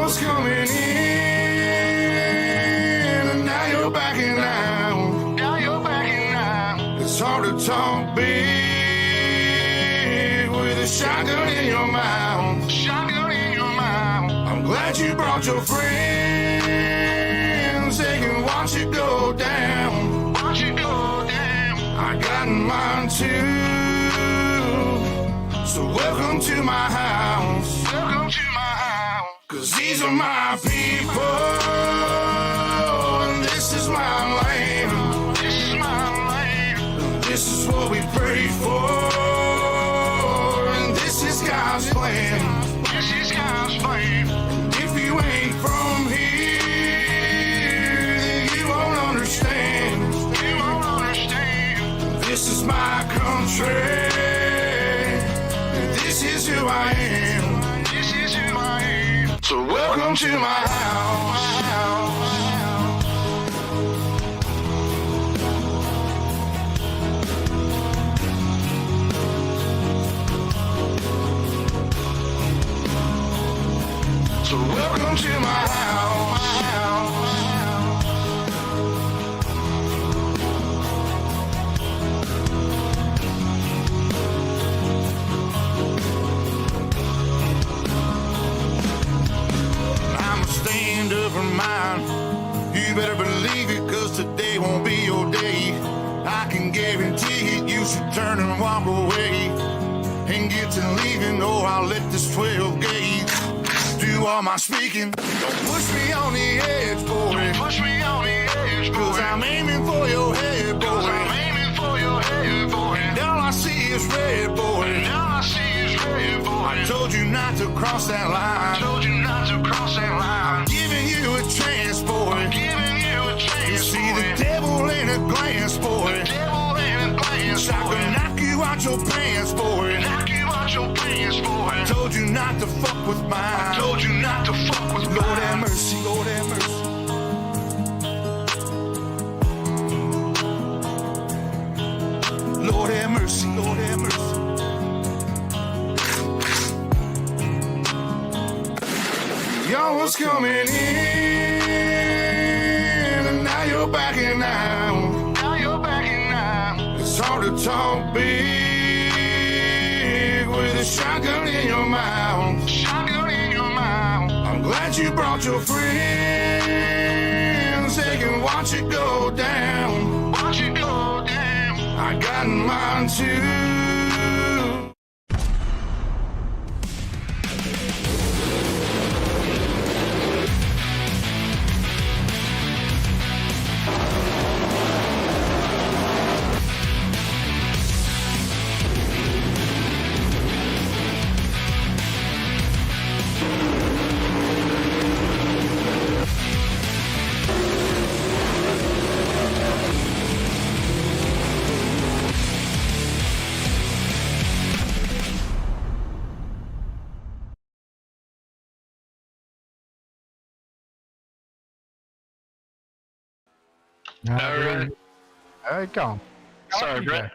was coming in, and now you're backing out. Now you're backing out. It's hard to talk big with a shotgun in your mouth. Shotgun in your mouth. I'm glad you brought your friends. They can watch it go down. Watch it go down. I got mine too. So welcome to my house. Welcome to my house. 'Cause these are my people, and this is my land. This is my land. And this is what we pray for, and this is God's plan. This is God's plan. And if you ain't from here, then you won't understand. You won't understand. This is my country. This is who I am. This is who I am. So welcome to my house. So welcome to my house. Stand up for mine. You better believe it, 'cause today won't be your day. I can guarantee it, you should turn and walk away and get to leaving, or I'll let this 12 gauge do all my speaking. Don't push me on the edge, boy. Don't push me on the edge, boy. 'Cause I'm aiming for your head, boy. 'Cause I'm aiming for your head, boy. And all I see is red, boy. And all I see is red, boy. I told you not to cross that line. I told you not to cross that line. I'm giving you a chance, boy. I'm giving you a chance, you see boy. The devil in a glance, boy. The devil in a glance, boy. I can knock you out your pants, boy. Knock you out your pants, boy. I told you not to fuck with mine. I told you not to fuck with mine. Lord have mercy, Lord have mercy. Lord have mercy, Lord have mercy. Y'all was coming in, and now you're backing out. Now you're backing out. It's hard to talk big with a shotgun in your mouth. Shotgun in your mouth. I'm glad you brought your friends. They can watch it go down. Watch it go down. I got mine too. All right. Go on. Sorry, Brett.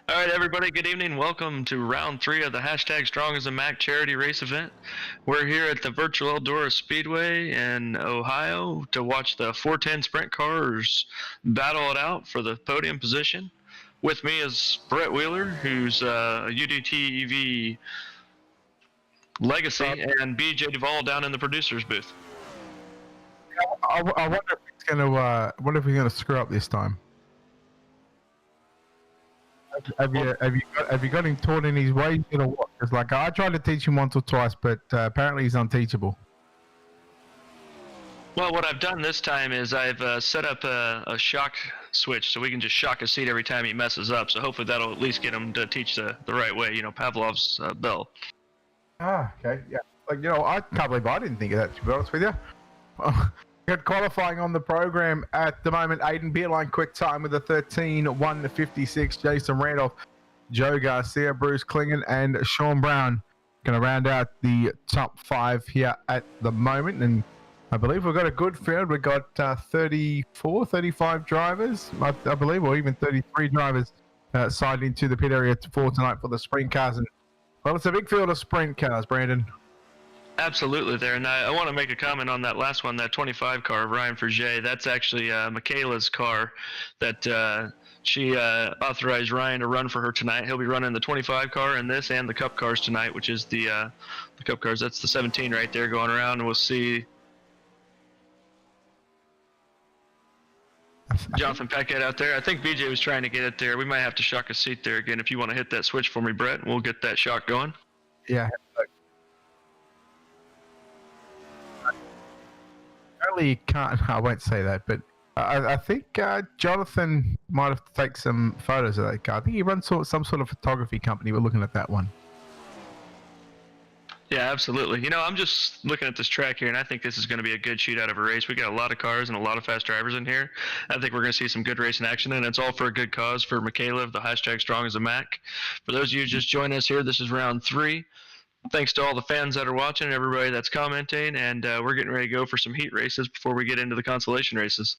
All right, everybody, good evening. Welcome to round 3 of the hashtag Strong as a Mac charity race event. We're here at the virtual Eldora Speedway in Ohio to watch the 410 Sprint cars battle it out for the podium position. With me is Brett Wheeler, who's a UDTV legacy, and BJ Duvall down in the producer's booth. I wonder if it's gonna. Wonder if we're gonna screw up this time. Have you got him taught in his ways or what? Because like I tried to teach him once or twice, but apparently he's unteachable. Well, what I've done this time is I've set up a shock switch so we can just shock his seat every time he messes up. So hopefully that'll at least get him to teach the right way. You know, Pavlov's bell. Ah, okay, yeah. Like I can't believe I didn't think of that. To be honest with you. Got qualifying on the program at the moment. Aiden Beerline quick time with a 13:1:56. Jason Randolph, Joe Garcia, Bruce Klingon, and Sean Brown going to round out the top 5 here at the moment. And I believe we've got a good field. We've got 34, 35 drivers, I believe, or even 33 drivers signed into the pit area for tonight for the sprint cars. And well, it's a big field of sprint cars, Brandon. Absolutely there. And I want to make a comment on that last one, that 25 car of Ryan Forget. That's actually Michaela's car that she authorized Ryan to run for her tonight. He'll be running the 25 car in this and the Cup cars tonight, which is the Cup cars. That's the 17 right there going around, and we'll see Jonathan Paquette out there. I think BJ was trying to get it there. We might have to shock a seat there again. If you want to hit that switch for me, Brett, we'll get that shock going. Yeah. Really can't. I won't say that, but I think Jonathan might have to take some photos of that car. I think he runs some sort of photography company. We're looking at that one. Yeah, absolutely. You know, I'm just looking at this track here, and I think this is going to be a good shootout of a race. We got a lot of cars and a lot of fast drivers in here. I think we're going to see some good racing action, and it's all for a good cause for Michaela of the hashtag Strong as a Mac. For those of you who just joined us here, this is round 3. Thanks to all the fans that are watching, everybody that's commenting, and we're getting ready to go for some heat races before we get into the consolation races.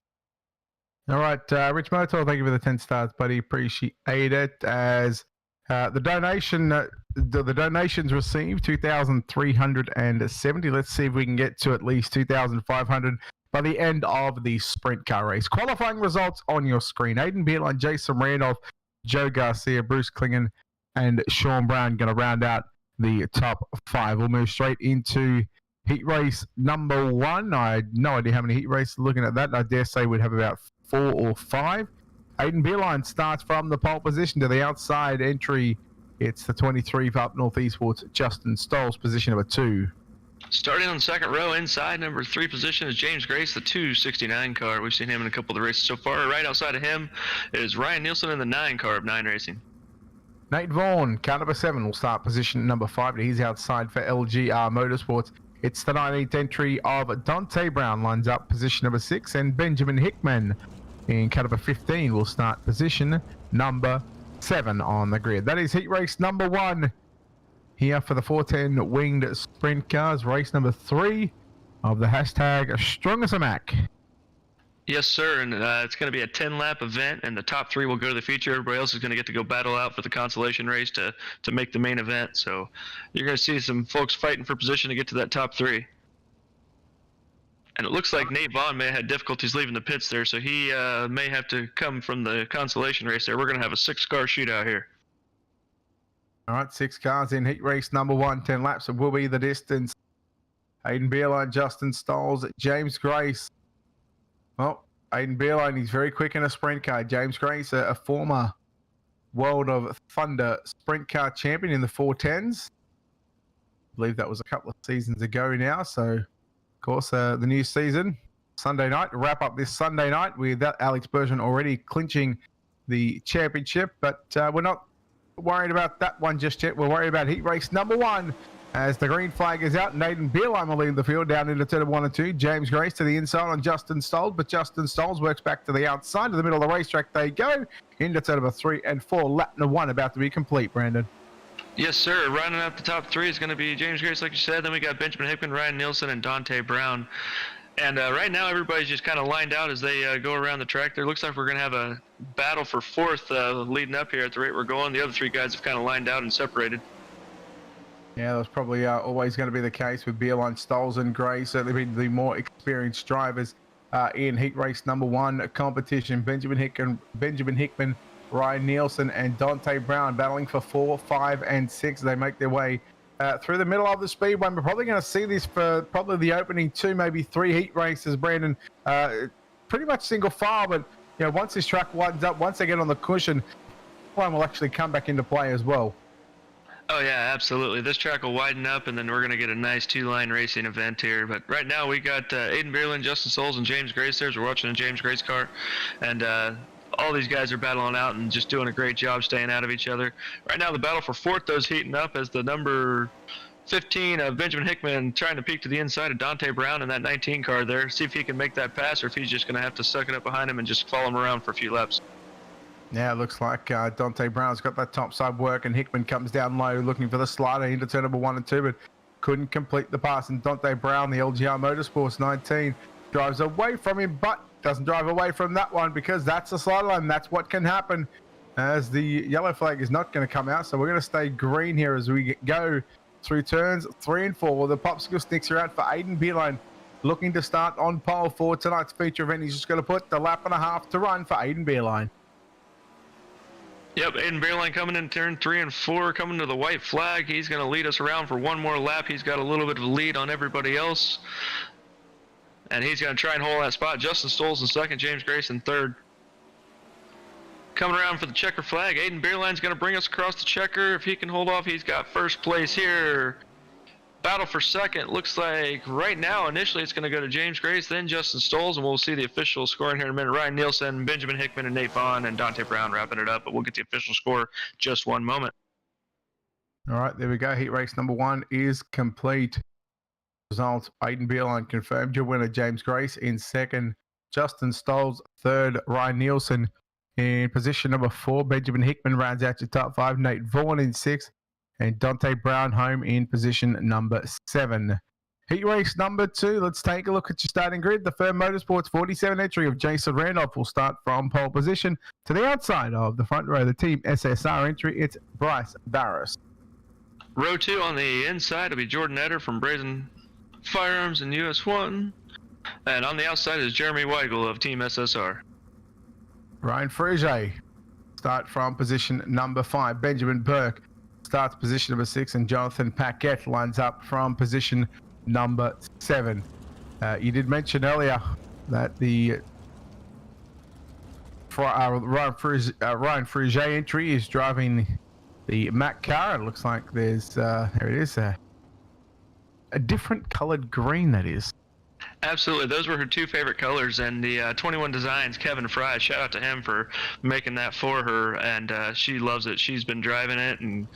All right, Rich Motor, thank you for the 10 stars, buddy. Appreciate it. As the donations received 2,370. Let's see if we can get to at least 2,500 by the end of the sprint car race. Qualifying results on your screen: Aiden Beerline, Jason Randolph, Joe Garcia, Bruce Klingen, and Sean Brown going to round out the top 5. We'll move straight into heat race number 1. I had no idea how many heat races. Looking at that, I dare say we'd have about 4 or 5. Aiden Beerline starts from the pole position to the outside entry. It's the 23 up Northeast Sports, Justin Stolz, position number 2. Starting on the second row, inside number 3 position is James Grace, the 269 car. We've seen him in a couple of the races so far. Right outside of him is Ryan Nielsen in the 9 car of 9 Racing. Nate Vaughn, car number 7, will start position number 5. He's outside for LGR Motorsports. It's the 19th entry of Dante Brown, lines up position number 6, and Benjamin Hickman in car number 15 will start position number 7 on the grid. That is heat race number 1 here for the 410 winged sprint cars. Race number 3 of the hashtag Strong as a Mac. Yes, sir, and it's going to be a 10-lap event, and the top 3 will go to the feature. Everybody else is going to get to go battle out for the consolation race to make the main event. So you're going to see some folks fighting for position to get to that top 3. And it looks like Nate Vaughn may have had difficulties leaving the pits there, so he may have to come from the consolation race there. We're going to have a 6-car shootout here. All right, 6 cars in heat race number 1. 10 laps. It will be the distance. Aiden Beerline, Justin Stolz, James Grace. Well, Aiden Beerline, he's very quick in a sprint car. James Grace, a former World of Thunder sprint car champion in the 410s. I believe that was a couple of seasons ago now, so... Of course, the new season, Sunday night, wrap up this Sunday night with that Alex Bergeron already clinching the championship. But we're not worried about that one just yet. We're worried about heat race number 1 as the green flag is out. Nathan Beerline will lead the field down into turn 1 and 2. James Grace to the inside on Justin Stolz, but Justin Stolz works back to the outside. To the middle of the racetrack they go. Into turn number 3 and 4. Lap number 1 about to be complete, Brandon. Yes, sir. Rounding out the top 3 is going to be James Grace, like you said. Then we got Benjamin Hickman, Ryan Nielsen, and Dante Brown. And right now, everybody's just kind of lined out as they go around the track there. Looks like we're going to have a battle for 4th leading up here at the rate we're going. The other 3 guys have kind of lined out and separated. Yeah, that's probably always going to be the case with Beerline, Stolz, and Grace. Certainly the more experienced drivers in heat race number 1 competition. Benjamin Hickman, Ryan Nielsen, and Dante Brown battling for 4, 5, and 6. They make their way through the middle of the speedway. We're probably going to see this for probably the opening 2, maybe 3 heat races, Brandon. Pretty much single file, but you know, once this track widens up, once they get on the cushion, one will actually come back into play as well. Oh yeah, absolutely. This track will widen up, and then we're going to get a nice 2-line racing event here. But right now we got Aiden Beerland, Justin Stolz, and James Grace there. We're watching a James Grace car, and all these guys are battling out and just doing a great job staying out of each other. Right now the battle for 4th though is heating up as the number 15 of Benjamin Hickman trying to peek to the inside of Dante Brown in that 19 car there. See if he can make that pass or if he's just going to have to suck it up behind him and just follow him around for a few laps. Yeah, it looks like Dante Brown's got that top side work, and Hickman comes down low looking for the slider into turn number 1 and 2, but couldn't complete the pass. And Dante Brown, the LGR Motorsports 19, drives away from him, but doesn't drive away from that one because that's a slider line. That's what can happen as the yellow flag is not going to come out. So we're going to stay green here as we go through turns 3 and 4. The popsicle sticks are out for Aiden Beerline, looking to start on pole for tonight's feature event. He's just going to put the lap and a half to run for Aiden Beerline. Yep, Aiden Beerline coming in turn 3 and 4, coming to the white flag. He's going to lead us around for one more lap. He's got a little bit of a lead on everybody else. And he's going to try and hold that spot. Justin Stoll's in second, James Grace in third. Coming around for the checker flag, Aiden Beerline's going to bring us across the checker. If he can hold off, he's got first place here. Battle for second. Looks like right now, initially, it's going to go to James Grace, then Justin Stolz, and we'll see the official scoring here in a minute. Ryan Nielsen, Benjamin Hickman, and Nate Vaughn, and Dante Brown wrapping it up, but we'll get the official score just one moment. All right, there we go. Heat race number 1 is complete. Results, Aiden Beerline confirmed your winner, James Grace in second, Justin Stolz third, Ryan Nielsen in position number 4. Benjamin Hickman rounds out your top 5. Nate Vaughan in 6th. And Dante Brown home in position number 7. Heat race number 2. Let's take a look at your starting grid. The Firm Motorsports 47 entry of Jason Randolph will start from pole position to the outside of the front row. The Team SSR entry, it's Bryce Barris. Row 2 on the inside will be Jordan Eder from Brazen Firearms in US 1. And on the outside is Jeremy Weigel of Team SSR. Ryan Frege start from position number 5. Benjamin Burke starts position number 6, and Jonathan Paquette lines up from position number 7. You did mention earlier that the Ryan Frege entry is driving the Mac car. It looks like there's there it is, a different colored green, that is. Absolutely, those were her 2 favorite colors, and the 21 Designs, Kevin Fry, shout out to him for making that for her, and she loves it. She's been driving it and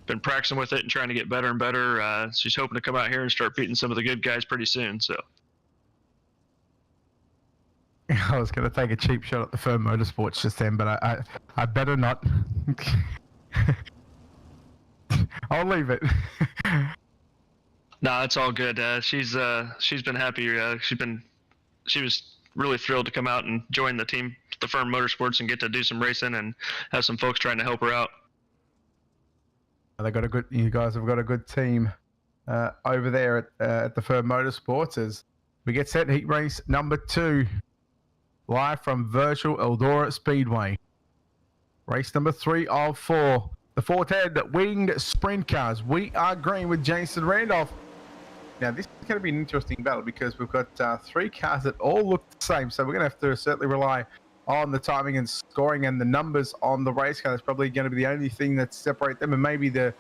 been practicing with it and trying to get better and better. She's hoping to come out here and start beating some of the good guys pretty soon. So I was going to take a cheap shot at the Firm Motorsports just then, but I better not. I'll leave it. No, it's all good. She's been happy. She was really thrilled to come out and join the team, the Firm Motorsports, and get to do some racing and have some folks trying to help her out. You guys have got a good team over there at the Firm Motorsports as we get set. Heat race number 2, live from virtual Eldora Speedway. Race number 3 of 4. The 410 winged sprint cars. We are green with Jason Randolph. Now, this is going to be an interesting battle because we've got 3 cars that all look the same. So we're going to have to certainly rely on the timing and scoring, and the numbers on the race car. That's probably going to be the only thing that separate them, and maybe the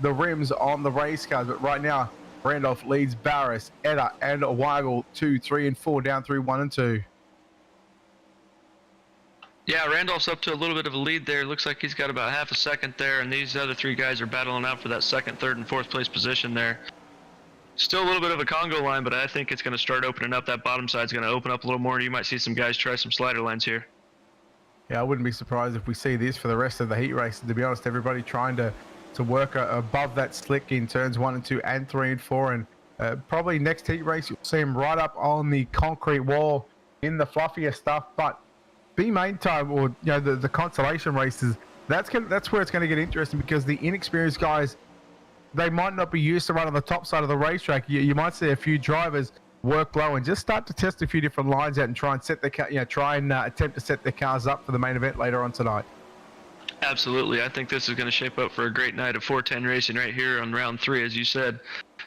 rims on the race cars. But right now, Randolph leads Barris, Eder, and Weigel 2, 3, and 4 down through 1 and 2. Yeah, Randolph's up to a little bit of a lead there. Looks like he's got about half a second there, and these other 3 guys are battling out for that 2nd, 3rd, and 4th place position there. Still a little bit of a Congo line, but I think it's going to start opening up. That bottom side's going to open up a little more, and you might see some guys try some slider lines here. Yeah, I wouldn't be surprised if we see this for the rest of the heat race. To be honest, everybody trying to work above that slick in turns 1 and 2 and 3 and 4, and probably next heat race you'll see him right up on the concrete wall in the fluffier stuff. But the main time, or the consolation races, that's where it's going to get interesting, because the inexperienced guys, they might not be used to running on the top side of the racetrack. You might see a few drivers work low and just start to test a few different lines out and try and set the attempt to set their cars up for the main event later on tonight. Absolutely, I think this is going to shape up for a great night of 410 racing right here on round 3, as you said.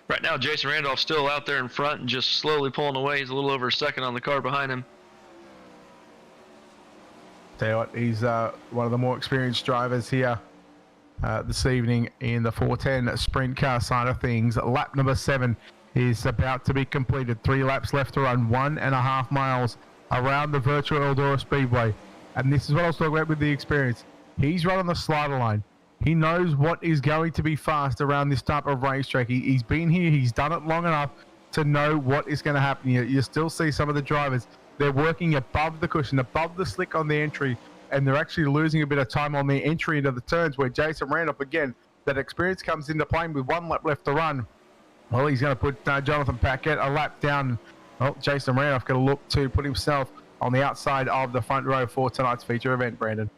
Right now, Jason Randolph still out there in front and just slowly pulling away. He's a little over a second on the car behind him. Tell you what, he's one of the more experienced drivers here this evening in the 410 sprint car side of things. Lap number 7 is about to be completed. 3 laps left to run, 1.5 miles around the virtual Eldora Speedway. And this is what I was talking about with the experience. He's run on the slider line. He knows what is going to be fast around this type of racetrack. He's been here. He's done it long enough to know what is going to happen. You still see some of the drivers. They're working above the cushion, above the slick on the entry, and they're actually losing a bit of time on the entry into the turns, where Jason Randolph, again, that experience comes into play with 1 lap left to run. Well, he's going to put Jonathan Paquette a lap down. Well, Jason Randolph going to look to put himself on the outside of the front row for tonight's feature event, Brandon.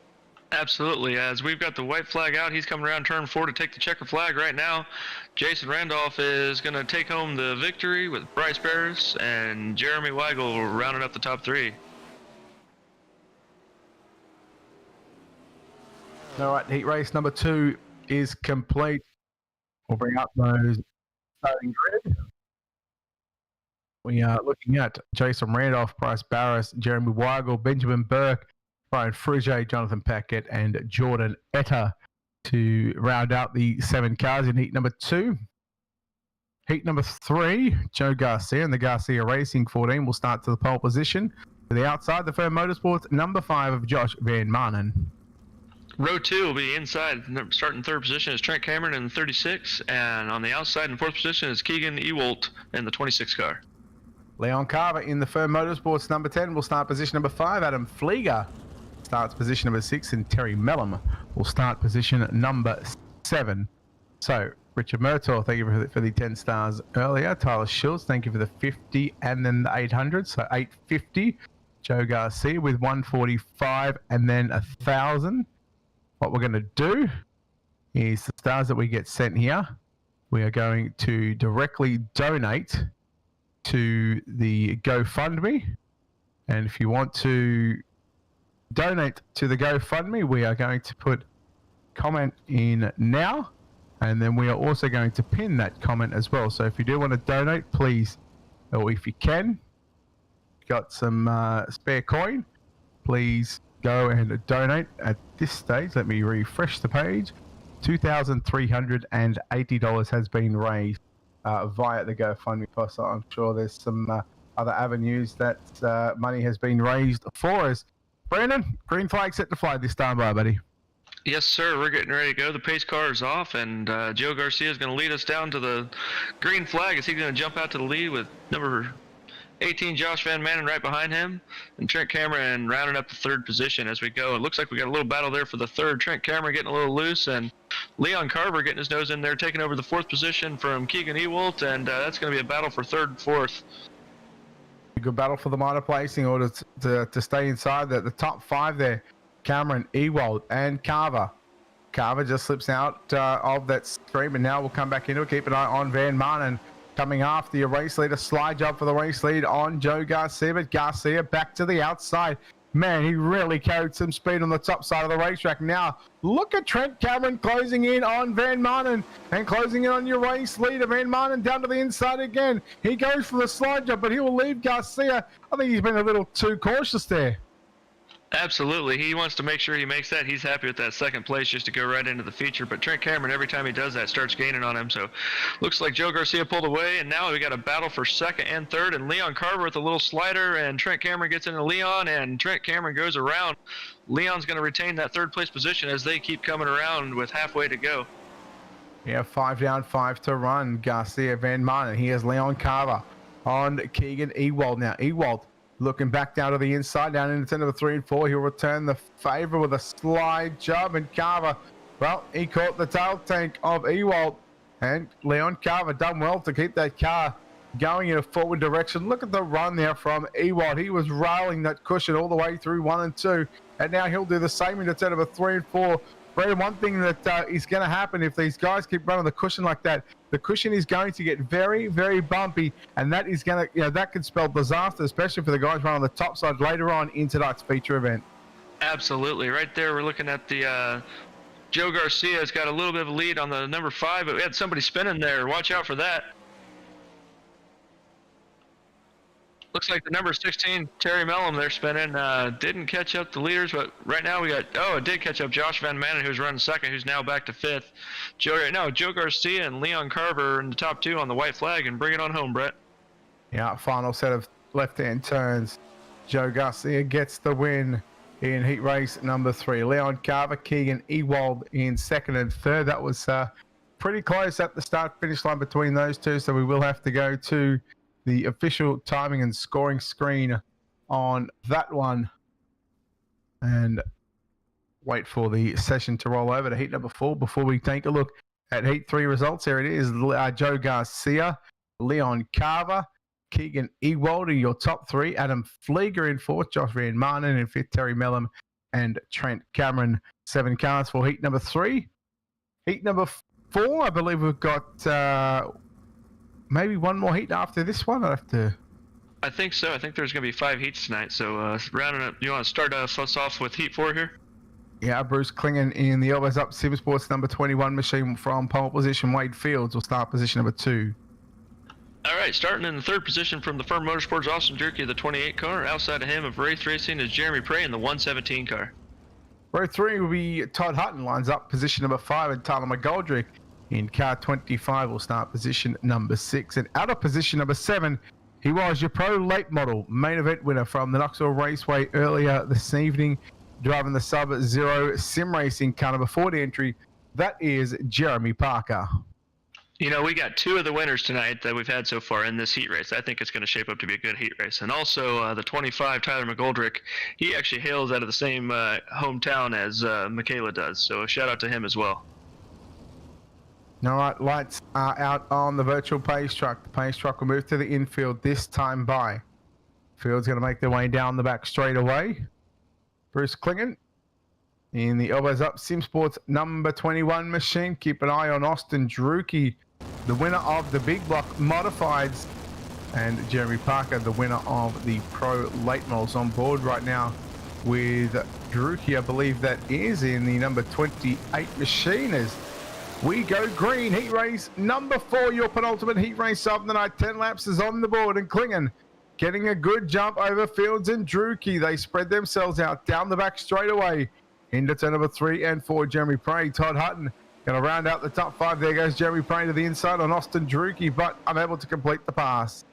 Absolutely. As we've got the white flag out, he's coming around turn 4 to take the checker flag right now. Jason Randolph is going to take home the victory with Bryce Barris and Jeremy Weigel rounding up the top 3. All right, heat race number 2 is complete. We'll bring up those starting grid. We are looking at Jason Randolph, Bryce Barris, Jeremy Weigel, Benjamin Burke, Brian Frugier, Jonathan Paquette, and Jordan Etta to round out the 7 cars in heat number 2. Heat number 3, Joe Garcia and the Garcia Racing 14 will start to the pole position. To the outside, the Firm Motorsports number 5 of Josh Van Maanen. Row 2 will be inside. Starting 3rd position is Trent Cameron in the 36, and on the outside in 4th position is Keegan Ewalt in the 26 car. Leon Carver in the Firm Motorsports number 10 will start position number 5. Adam Flieger starts position number 6, and Terry Mellum will start position number 7. So, Richard Murtaugh, thank you for the 10 stars earlier. Tyler Schultz, thank you for the 50 and then the 800. So 850. Joe Garcia with 145 and then 1,000. What we're going to do is the stars that we get sent here, we are going to directly donate to the GoFundMe. And if you want to donate to the GoFundMe, we are going to put comment in now, and then we are also going to pin that comment as well. So if you do want to donate, please, or if you can, got some spare coin, please go and donate at this stage. Let me refresh the page. $2,380 has been raised via the GoFundMe post. I'm sure there's some other avenues that money has been raised for us. Brandon, green flag set to fly this time, buddy. Yes, sir. We're getting ready to go. The pace car is off, and Joe Garcia is going to lead us down to the green flag. Is he going to jump out to the lead with number 18, Josh Van Maanen, right behind him, and Trent Cameron rounding up the 3rd position as we go. It looks like we got a little battle there for the 3rd. Trent Cameron getting a little loose, and Leon Carver getting his nose in there, taking over the 4th position from Keegan Ewalt, and that's going to be a battle for 3rd and 4th. A good battle for the minor placing order to stay inside the top 5 there. Cameron, Ewald, and Carver. Carver just slips out of that screen, and now we'll come back into it. Keep an eye on Van Maanen coming after your race leader. Slide job for the race lead on Joe Garcia, but Garcia back to the outside. Man, he really carried some speed on the top side of the racetrack. Now, look at Trent Cameron closing in on Van Maanen and closing in on your race leader. Van Maanen down to the inside again. He goes for the slide job, but he will leave Garcia. I think he's been a little too cautious there. Absolutely. He wants to make sure he makes that. He's happy with that 2nd place just to go right into the feature. But Trent Cameron, every time he does that, starts gaining on him. So looks like Joe Garcia pulled away, and now we got a battle for 2nd and 3rd. And Leon Carver with a little slider, and Trent Cameron gets into Leon, and Trent Cameron goes around. Leon's going to retain that 3rd place position as they keep coming around with halfway to go. Yeah, 5 down, 5 to run. Garcia, Van Maanen. Here's Leon Carver on Keegan Ewald now. Ewald looking back down to the inside, down into number 3 and 4. He'll return the favor with a slide job, and Carver, well, he caught the tail tank of Ewald, and Leon Carver done well to keep that car going in a forward direction. Look at the run there from Ewald. He was railing that cushion all the way through 1 and 2, and now he'll do the same into turn number 3 and 4. Brandon, one thing that is going to happen if these guys keep running the cushion like that, the cushion is going to get very, very bumpy, and that is going to, that could spell disaster, especially for the guys running on the top side later on in tonight's feature event. Absolutely. Right there, we're looking at the Joe Garcia's got a little bit of a lead on the number 5, but we had somebody spinning there. Watch out for that. Looks like the number 16, Terry Mellum, they're spinning. Didn't catch up the leaders, but right now we got, it did catch up Josh Van Maanen, who's running 2nd, who's now back to 5th. Joe Garcia and Leon Carver in the top 2 on the white flag, and bring it on home, Brett. Yeah, final set of left-hand turns. Joe Garcia gets the win in heat race number 3. Leon Carver, Keegan Ewald in 2nd and 3rd. That was pretty close at the start-finish line between those two, so we will have to go to the official timing and scoring screen on that one and wait for the session to roll over to heat number 4 before we take a look at heat 3 results. Here it is. Joe Garcia, Leon Carver, Keegan Ewald are your top 3. Adam Flieger in 4th, Josh Van Maanen in 5th, Terry Mellum and Trent Cameron. 7 cars for heat number 3. Heat number 4, I believe we've got maybe one more heat after this one. I have to. I think so. I think there's going to be 5 heats tonight. So rounding up, you want to start us off with heat 4 here? Yeah, Bruce Klingen in the Elbows Up Sim Sports number 21 machine from pole position. Wade Fields will start position number 2. All right, starting in the 3rd position from the Firm Motorsports, Austin Jerky, the 28 car. Outside of him of Wraith Racing is Jeremy Prey in the 117 car. Row 3 will be Todd Hutton, lines up position number 5, and Tyler McGoldrick in car 25 will start position number 6. And out of position number 7, he was your pro late model main event winner from the Knoxville Raceway earlier this evening, driving the Sub-Zero Sim Racing car number 40 entry. That is Jeremy Parker. You know, we got 2 of the winners tonight that we've had so far in this heat race. I think it's going to shape up to be a good heat race. And also the 25, Tyler McGoldrick, he actually hails out of the same hometown as Michaela does. So a shout out to him as well. All right, lights are out on the virtual pace truck. The pace truck will move to the infield this time by. Field's going to make their way down the back straight away. Bruce Klingen in the Elbows Up Sim Sports number 21 machine. Keep an eye on Austin Drucke, the winner of the Big Block Modifieds, and Jeremy Parker, the winner of the Pro Late Models, on board right now with Drucke. I believe that is in the number 28 machine. As we go green, heat race number 4, your penultimate heat race of the night. 10 laps is on the board, and Klingen getting a good jump over Fields and Drucke. They spread themselves out down the back straight away into turn number 3 and 4. Jeremy Prey, Todd Hutton going to round out the top 5. There goes Jeremy Prey to the inside on Austin Drucke, but unable to complete the pass.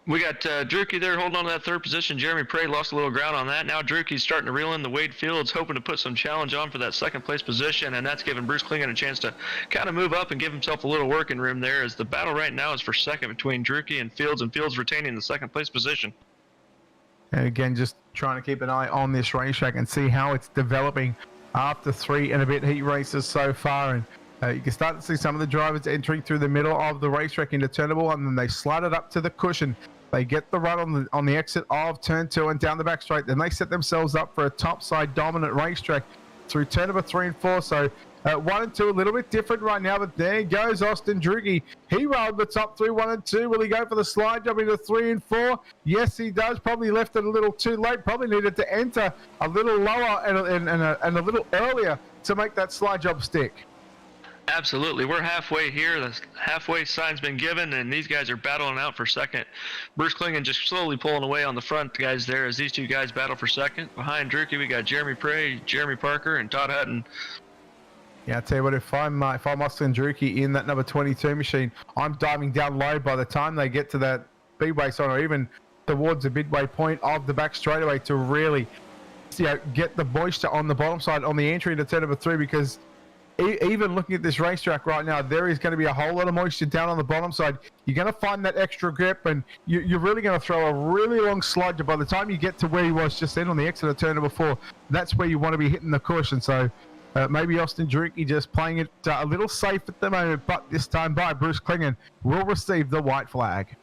We got Drucke there holding on to that 3rd position. Jeremy Prey lost a little ground on that. Now Drucke's starting to reel in the Wade Fields, hoping to put some challenge on for that 2nd place position, and that's giving Bruce Klingen a chance to kind of move up and give himself a little working room there, as the battle right now is for 2nd between Drucke and Fields retaining the 2nd place position. And again, just trying to keep an eye on this racetrack and see how it's developing after 3 and a bit heat races so far. And you can start to see some of the drivers entering through the middle of the racetrack into turn number 1, and then they slide it up to the cushion. They get the run on the exit of turn 2 and down the back straight. Then they set themselves up for a topside dominant racetrack through turn number 3 and 4. So 1 and 2 a little bit different right now, but there goes Austin Drucke. He rolled the top 3, 1 and 2. Will he go for the slide job into 3 and 4? Yes, he does. Probably left it a little too late. Probably needed to enter a little lower and a little earlier to make that slide job stick. Absolutely. We're halfway here. The halfway sign's been given, and these guys are battling out for 2nd. Bruce Klingen just slowly pulling away on the front guys there as these 2 guys battle for 2nd. Behind Drucke, we got Jeremy Prey, Jeremy Parker, and Todd Hutton. Yeah, I'll tell you what, if I'm Austin Drucke in that number 22 machine, I'm diving down low by the time they get to that speedway sign, or even towards the midway point of the back straightaway, to really, get the moisture on the bottom side on the entry into turn number 3, because even looking at this racetrack right now, there is going to be a whole lot of moisture down on the bottom side. You're going to find that extra grip, and you're really going to throw a really long slide. By the time you get to where he was just then on the exit of turn number 4, that's where you want to be hitting the cushion. So maybe Austin Drucke just playing it a little safe at the moment, but this time by Bruce Klingen will receive the white flag.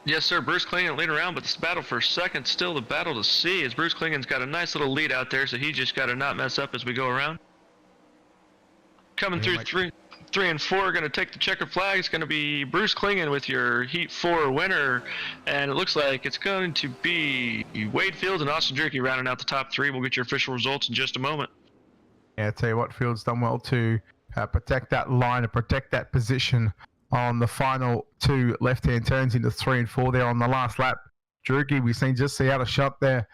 Yes, sir. Bruce Klingen lead around, but this battle for 2nd, still the battle to see, as Bruce Klingen's got a nice little lead out there, so he just got to not mess up as we go around. Coming through 3 and 4, going to take the checker flag. It's going to be Bruce Klingen with your Heat 4 winner, and it looks like it's going to be Wade Fields and Austin Drucke rounding out the top 3. We'll get your official results in just a moment. Yeah, I'll tell you what, Fields done well to protect that line and protect that position on the final 2 left-hand turns into 3 and 4 there on the last lap. Drucke, we've seen just see out a shot there.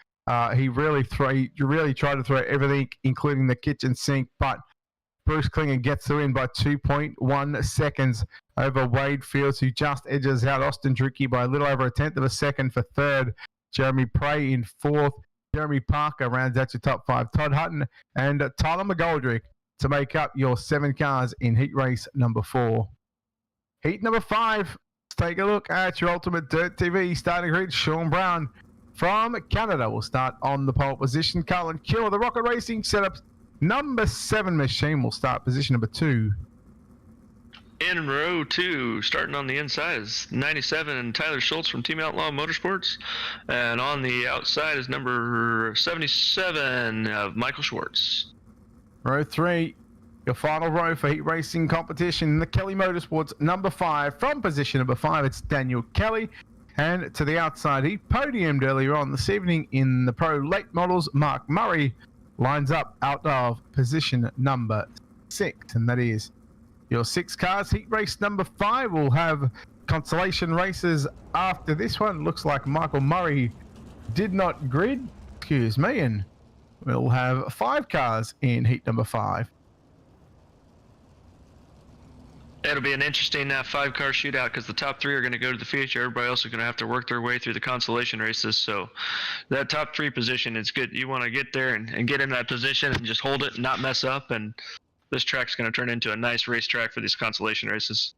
He really tried to throw everything, including the kitchen sink, but Bruce Klingen gets the win by 2.1 seconds over Wade Fields, who just edges out Austin Drucke by a little over 1/10 of a second for 3rd. Jeremy Prey in 4th. Jeremy Parker rounds out your top 5. Todd Hutton and Tyler McGoldrick to make up your 7 cars in heat race number 4. Heat number 5. Let's take a look at your UltimateDirtTV starting grid. Sean Brown from Canada will start on the pole position. Carlin Kill, the Rocket Racing setup. Number 7 machine will start position number 2. In row 2, starting on the inside, is 97 Tyler Schultz from Team Outlaw Motorsports. And on the outside is number 77 of Michael Schwartz. Row 3, your final row for heat racing competition in the Kelly Motorsports number 5. From position number 5, it's Daniel Kelly. And to the outside, he podiumed earlier on this evening in the Pro Late Models. Mark Murray lines up out of position number 6, and that is your 6 cars. Heat race number 5 will have consolation races after this one. Looks like Michael Murray did not grid, excuse me, and we'll have 5 cars in heat number 5. It'll be an interesting 5-car shootout because the top 3 are going to go to the feature. Everybody else is going to have to work their way through the consolation races. So that top 3 position is good. You want to get there and get in that position and just hold it and not mess up. And this track's going to turn into a nice racetrack for these consolation races.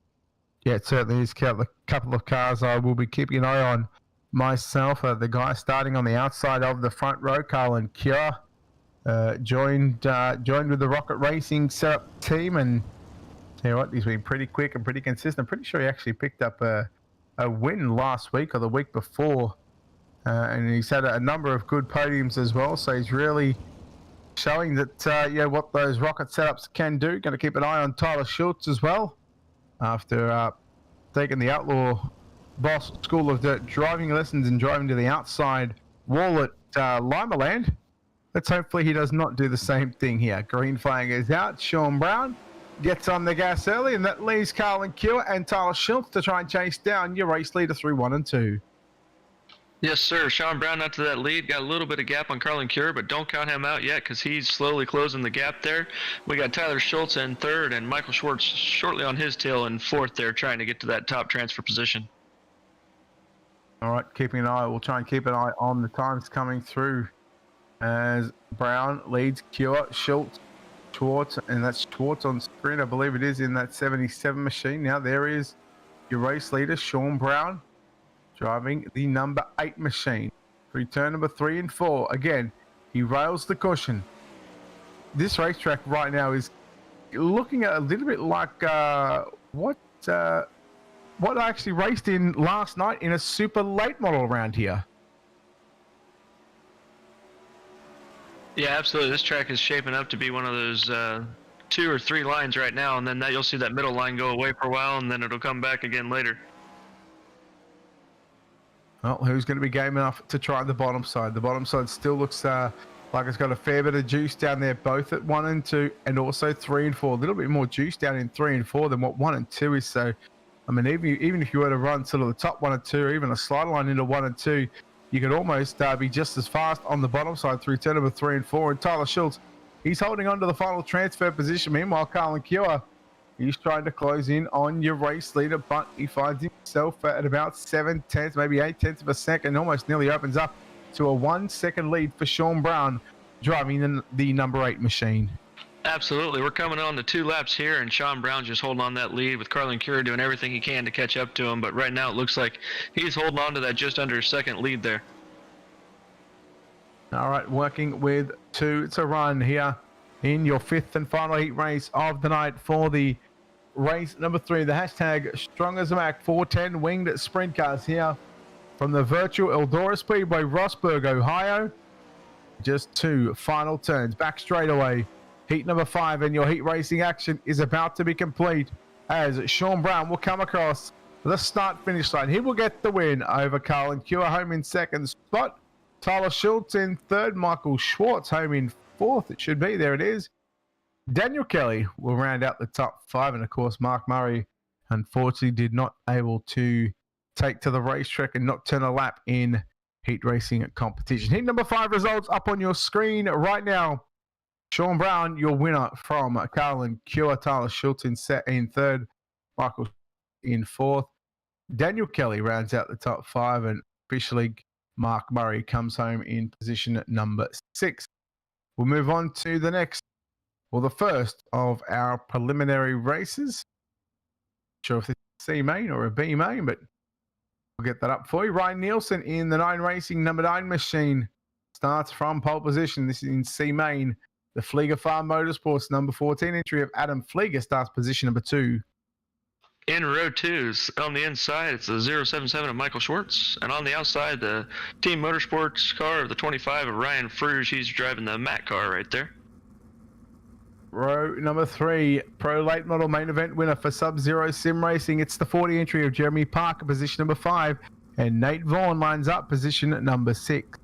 Yeah, it certainly is. A couple of cars I will be keeping an eye on myself. The guy starting on the outside of the front row, Carlin Cure, joined with the Rocket Racing setup team, and you know what, he's been pretty quick and pretty consistent. I'm pretty sure he actually picked up a win last week or the week before, and he's had a number of good podiums as well. So he's really showing that what those rocket setups can do. Going to keep an eye on Tyler Schultz as well, after taking the Outlaw Boss School of Dirt driving lessons and driving to the outside wall at Limaland. Let's hopefully he does not do the same thing here. Green flag is out. Sean Brown gets on the gas early, and that leaves Carlin Cure and Tyler Schultz to try and chase down your race leader through 1 and 2. Yes, sir. Sean Brown out to that lead. Got a little bit of gap on Carlin Cure, but don't count him out yet because he's slowly closing the gap there. We got Tyler Schultz in 3rd and Michael Schwartz shortly on his tail in 4th there, trying to get to that top transfer position. All right, we'll try and keep an eye on the times coming through as Brown leads Cure, Schultz, Schwartz, and that's Schwartz on screen. I believe it is in that 77 machine. Now there is your race leader, Sean Brown, driving the number 8 machine through turn number 3 and 4. Again, he rails the cushion. This racetrack right now is looking at a little bit like what I actually raced in last night in a super late model around here. Yeah, absolutely. This track is shaping up to be one of those 2 or 3 lines right now, and then you'll see that middle line go away for a while, and then it'll come back again later. Well, who's going to be game enough to try the bottom side? The bottom side still looks like it's got a fair bit of juice down there, both at 1 and 2, and also 3 and 4. A little bit more juice down in 3 and 4 than what 1 and 2 is. So, I mean, even if you were to run sort of the top 1 and 2, or even a slide line into 1 and 2, you could almost be just as fast on the bottom side through turn number 3 and 4. And Tyler Schultz, he's holding on to the final transfer position. Meanwhile, Carlin Cure, he's trying to close in on your race leader, but he finds himself at about 7/10, maybe 8/10 of a second, almost nearly opens up to a 1-second lead for Sean Brown, driving the number 8 machine. Absolutely. We're coming on to 2 laps here, and Sean Brown just holding on that lead with Carlin Cure doing everything he can to catch up to him. But right now it looks like he's holding on to that just under 2nd lead there. All right, working with 2 to run here in your 5th and final heat race of the night for the race number 3, the hashtag Strong as a Mac 410 winged sprint cars here from the virtual Eldora Speedway, Rossburg, Ohio. Just 2 final turns back straight away. Heat number 5 and your heat racing action is about to be complete as Sean Brown will come across the start finish line. He will get the win over Carlin Cure, home in 2nd spot. Tyler Schultz in 3rd. Michael Schwartz home in 4th. It should be. There it is. Daniel Kelly will round out the top 5. And of course, Mark Murray unfortunately did not able to take to the racetrack and not turn a lap in heat racing competition. Heat number 5 results up on your screen right now. Sean Brown, your winner from Carlin Cure. Tyler Schultz in 3rd. Michael in 4th. Daniel Kelly rounds out the top 5, and officially Mark Murray comes home in position number 6. We'll move on to the first of our preliminary races. Not sure if it's a C main or a B main, but we'll get that up for you. Ryan Nielsen in the 9 Racing number 9 machine starts from pole position. This is in C main. The Flieger Farm Motorsports number 14 entry of Adam Flieger starts position number 2. In row 2, on the inside, it's the 077 of Michael Schwartz, and on the outside, the Team Motorsports car of the 25 of Ryan Fruge. He's driving the Matt car right there. Row number 3, Pro Late Model main event winner for Sub-Zero Sim Racing. It's the 40 entry of Jeremy Parker, position number 5, and Nate Vaughan lines up position number 6.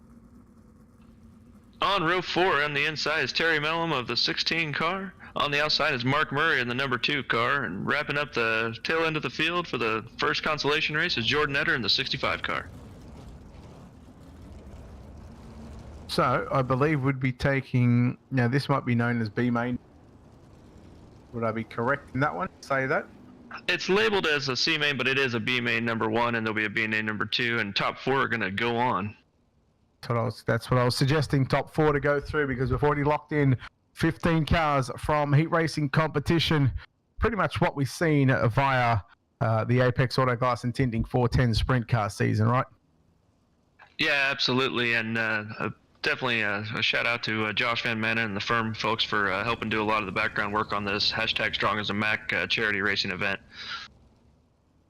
On row 4, on the inside is Terry Mellum of the 16 car. On the outside is Mark Murray in the number 2 car, and wrapping up the tail end of the field for the first consolation race is Jordan Etter in the 65 car. So I believe we'd be taking, now this might be known as B main. Would I be correct in that one? Say that? It's labeled as a C main, but it is a B main number 1, and there'll be a B main number 2, and top 4 are going to go on. That's what I was suggesting, top 4 to go through, because we've already locked in 15 cars from heat racing competition. Pretty much what we've seen via the Apex Auto Glass and Tinting 410 sprint car season, right? Yeah, absolutely, and definitely a shout out to Josh Van Manen and the firm folks for helping do a lot of the background work on this hashtag Strong as a Mac charity racing event.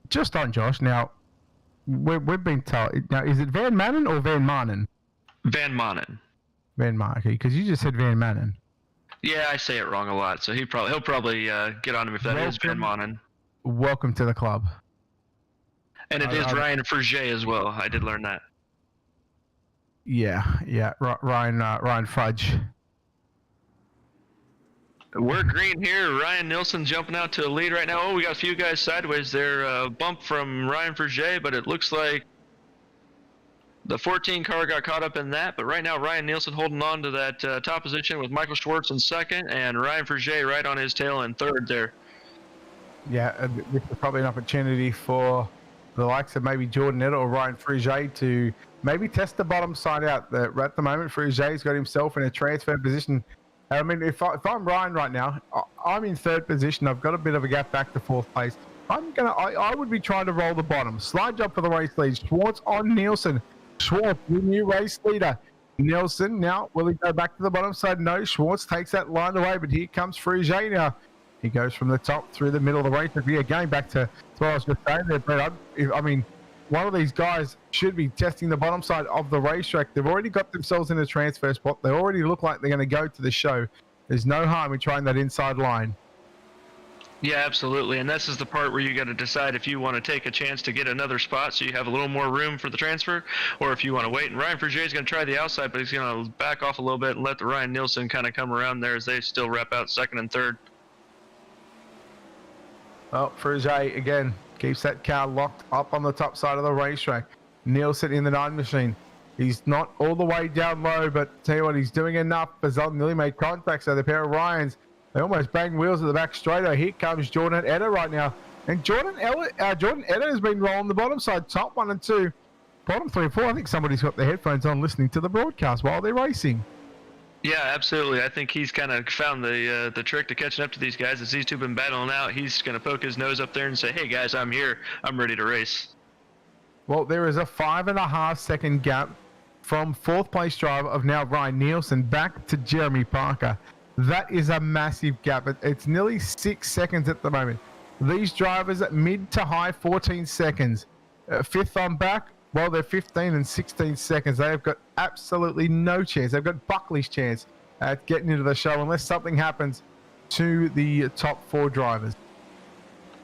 Just on Josh, now, we've been told, now is it Van Manen or Van Manen? Van Manen. Van Manen, because you just said Van Manen. Yeah, I say it wrong a lot, so he'll probably get on him if that is Van Manen. Welcome to the club. And it is Ryan Fruge as well. I did learn that. Yeah, Ryan Fudge. We're green here. Ryan Nilsson jumping out to a lead right now. Oh, we got a few guys sideways there. Bump from Ryan Fruge, but it looks like the 14 car got caught up in that. But right now, Ryan Nielsen holding on to that top position with Michael Schwartz in second, and Ryan Fruge right on his tail in third there. Yeah, this is probably an opportunity for the likes of maybe Jordan Etter or Ryan Fruge to maybe test the bottom side out. At the moment, Fruge's got himself in a transfer position. I mean, if I'm Ryan right now, I'm in third position. I've got a bit of a gap back to fourth place. I would be trying to roll the bottom. Slide job for the race lead. Schwartz on Nielsen. Schwartz, the new race leader. Nielsen now, will he go back to the bottom side? No, Schwartz takes that line away, but here comes Fruge now. He goes from the top through the middle of the race. Yeah, going back to what I was just saying there, but I mean, one of these guys should be testing the bottom side of the racetrack. They've already got themselves in a transfer spot. They already look like they're going to go to the show. There's no harm in trying that inside line. Yeah, absolutely. And this is the part where you got to decide if you want to take a chance to get another spot so you have a little more room for the transfer, or if you want to wait. And Ryan Fruge is going to try the outside, but he's going to back off a little bit and let the Ryan Nielsen kind of come around there as they still rep out second and third. Well, Fruge, again, keeps that car locked up on the top side of the racetrack. Nielsen in the 9 machine. He's not all the way down low, but tell you what, he's doing enough. Bazal nearly made contact, so the pair of Ryans, they almost bang wheels at the back straightaway. Here comes Jordan Etter right now. And Jordan Etter has been rolling the bottom side, top 1 and 2. Bottom 3 and 4, I think somebody's got their headphones on listening to the broadcast while they're racing. Yeah, absolutely. I think he's kind of found the trick to catching up to these guys. As these two have been battling out, he's going to poke his nose up there and say, hey, guys, I'm here. I'm ready to race. Well, there is a 5.5 second gap from fourth place driver of now Ryan Nielsen back to Jeremy Parker. That is a massive gap. It's nearly 6 seconds at the moment. These drivers at mid to high 14 seconds. Fifth on back, well, they're 15 and 16 seconds. They have got absolutely no chance. They've got Buckley's chance at getting into the show unless something happens to the top 4 drivers.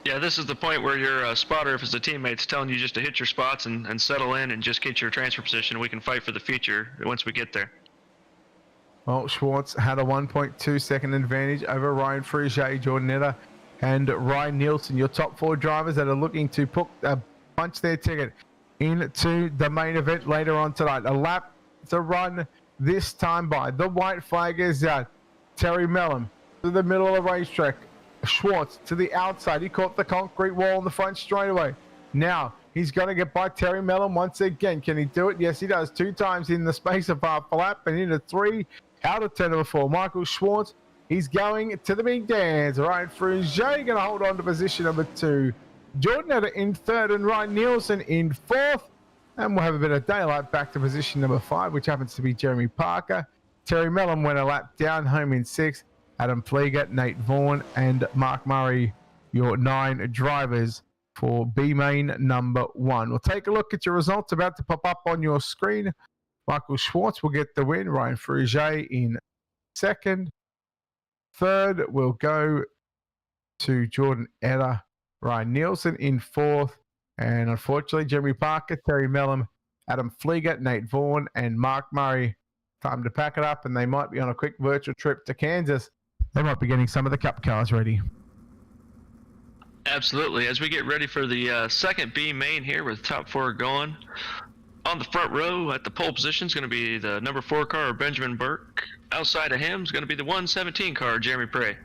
Yeah, this is the point where your spotter, if it's a teammate's telling you just to hit your spots and settle in and just get your transfer position, we can fight for the future once we get there. Well, Schwartz had a 1.2 second advantage over Ryan Fruge, Jordan Etter, and Ryan Nielsen, your top 4 drivers that are looking to punch their ticket into the main event later on tonight. A lap to run this time by. The white flag is out. Terry Mellum to the middle of the racetrack. Schwartz to the outside. He caught the concrete wall in the front straightaway. Now he's going to get by Terry Mellum once again. Can he do it? Yes, he does. 2 times in the space of half a lap and into 3 out of 10 of the 4. Michael Schwartz, he's going to the big dance. Ryan Fruge going to hold on to position number 2. Jordan Etter in 3rd and Ryan Nielsen in 4th. And we'll have a bit of daylight back to position number 5, which happens to be Jeremy Parker. Terry Mellum went a lap down, home in 6th. Adam Fleeger, Nate Vaughan, and Mark Murray your 9 drivers for B main number 1. We'll take a look at your results about to pop up on your screen. Michael Schwartz will get the win. Ryan Frugier in second. Third will go to Jordan Eder. Ryan Nielsen in fourth. And unfortunately, Jeremy Parker, Terry Mellum, Adam Flieger, Nate Vaughan, and Mark Murray. Time to pack it up, and they might be on a quick virtual trip to Kansas. They might be getting some of the cup cars ready. Absolutely. As we get ready for the second B main here with top 4 going. On the front row at the pole position is going to be the number 4 car, Benjamin Burke. Outside of him is going to be the 117 car, Jeremy Prey.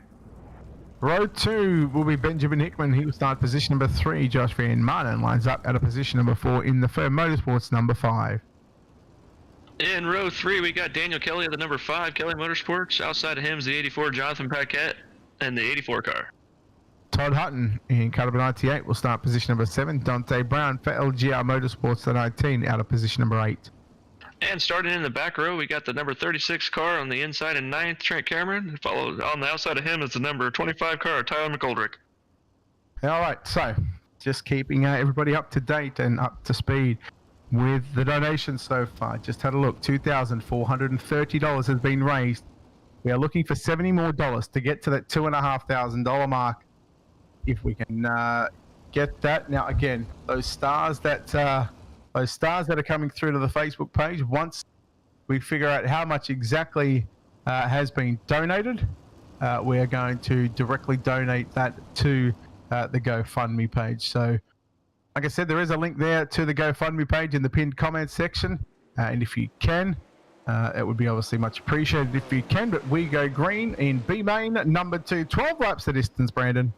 Row 2 will be Benjamin Hickman. He will start position number 3. Josh Van Martin lines up at a position number 4 in the Firm Motorsports number 5. In row 3, we got Daniel Kelly at the number 5, Kelly Motorsports. Outside of him is the 84, Jonathan Paquette, and the 84 car. Todd Hutton in car number 98 will start position number 7. Dante Brown for LGR Motorsports, the 19, out of position number 8. And starting in the back row, we got the number 36 car on the inside in 9th, Trent Cameron. Followed on the outside of him is the number 25 car, Tyler McGoldrick. All right, so just keeping everybody up to date and up to speed with the donations so far. Just had a look, $2,430 has been raised. We are looking for $70 more to get to that $2,500 mark. If we can get that. Now again, those stars that are coming through to the Facebook page, once we figure out how much exactly has been donated, we are going to directly donate that to the GoFundMe page. So like I said, there is a link there to the GoFundMe page in the pinned comment section, and if you can, it would be obviously much appreciated if you can. But we go green in B main number 2, 12 laps the distance, Brandon.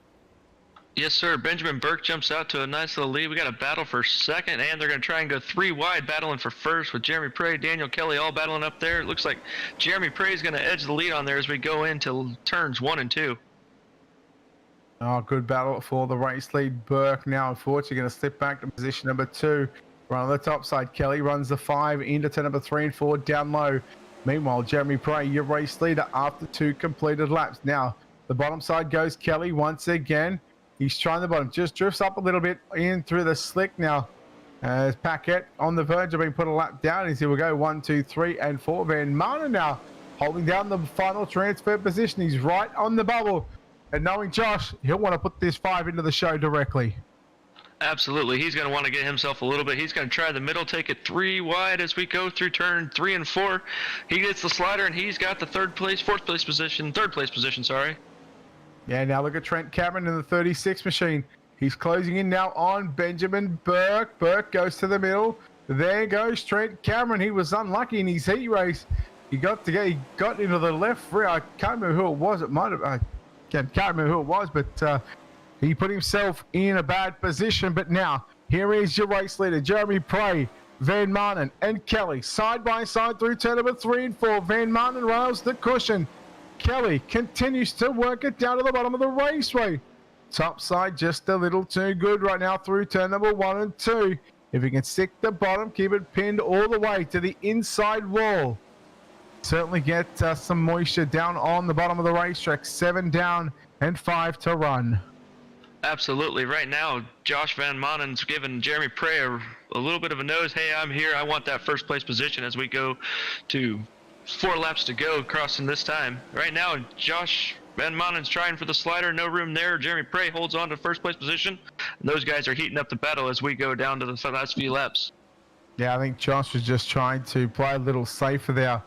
Yes, sir. Benjamin Burke jumps out to a nice little lead. We got a battle for second, and they're going to try and go 3 wide, battling for first with Jeremy Prey, Daniel Kelly all battling up there. It looks like Jeremy Prey is going to edge the lead on there as we go into turns 1 and 2. Oh, good battle for the race lead. Burke now, unfortunately, going to slip back to position number 2. Right on the top side, Kelly runs the 5 into turn number 3 and 4 down low. Meanwhile, Jeremy Prey, your race leader after 2 completed laps. Now, the bottom side goes Kelly once again. He's trying the bottom, just drifts up a little bit in through the slick now. As Paquette on the verge of being put a lap down. As he will go 1, 2, 3, and 4. Van Martin now holding down the final transfer position. He's right on the bubble. And knowing Josh, he'll want to put this 5 into the show directly. Absolutely. He's going to want to get himself a little bit. He's going to try the middle, take it 3 wide as we go through turn 3 and 4. He gets the slider, and he's got the third place position, sorry. Yeah, now look at Trent Cameron in the 36 machine. He's closing in now on Benjamin Burke. Burke goes to the middle. There goes Trent Cameron. He was unlucky in his heat race. He got into the left rear. I can't remember who it was. It might have. I can't remember who it was, but he put himself in a bad position. But now here is your race leader, Jeremy Prey, Van Martin, and Kelly side by side through turn number 3 and 4. Van Martin rails the cushion. Kelly continues to work it down to the bottom of the raceway. Top side just a little too good right now through turn number 1 and 2. If he can stick the bottom, keep it pinned all the way to the inside wall. Certainly get some moisture down on the bottom of the racetrack. 7 down and 5 to run. Absolutely. Right now, Josh Van Monen's giving Jeremy Prey a little bit of a nose. Hey, I'm here. I want that first place position as we go to 4 laps to go crossing this time. Right now, Josh Van Monen's trying for the slider. No room there. Jeremy Prey holds on to first place position. And those guys are heating up the battle as we go down to the last few laps. Yeah, I think Josh was just trying to play a little safer there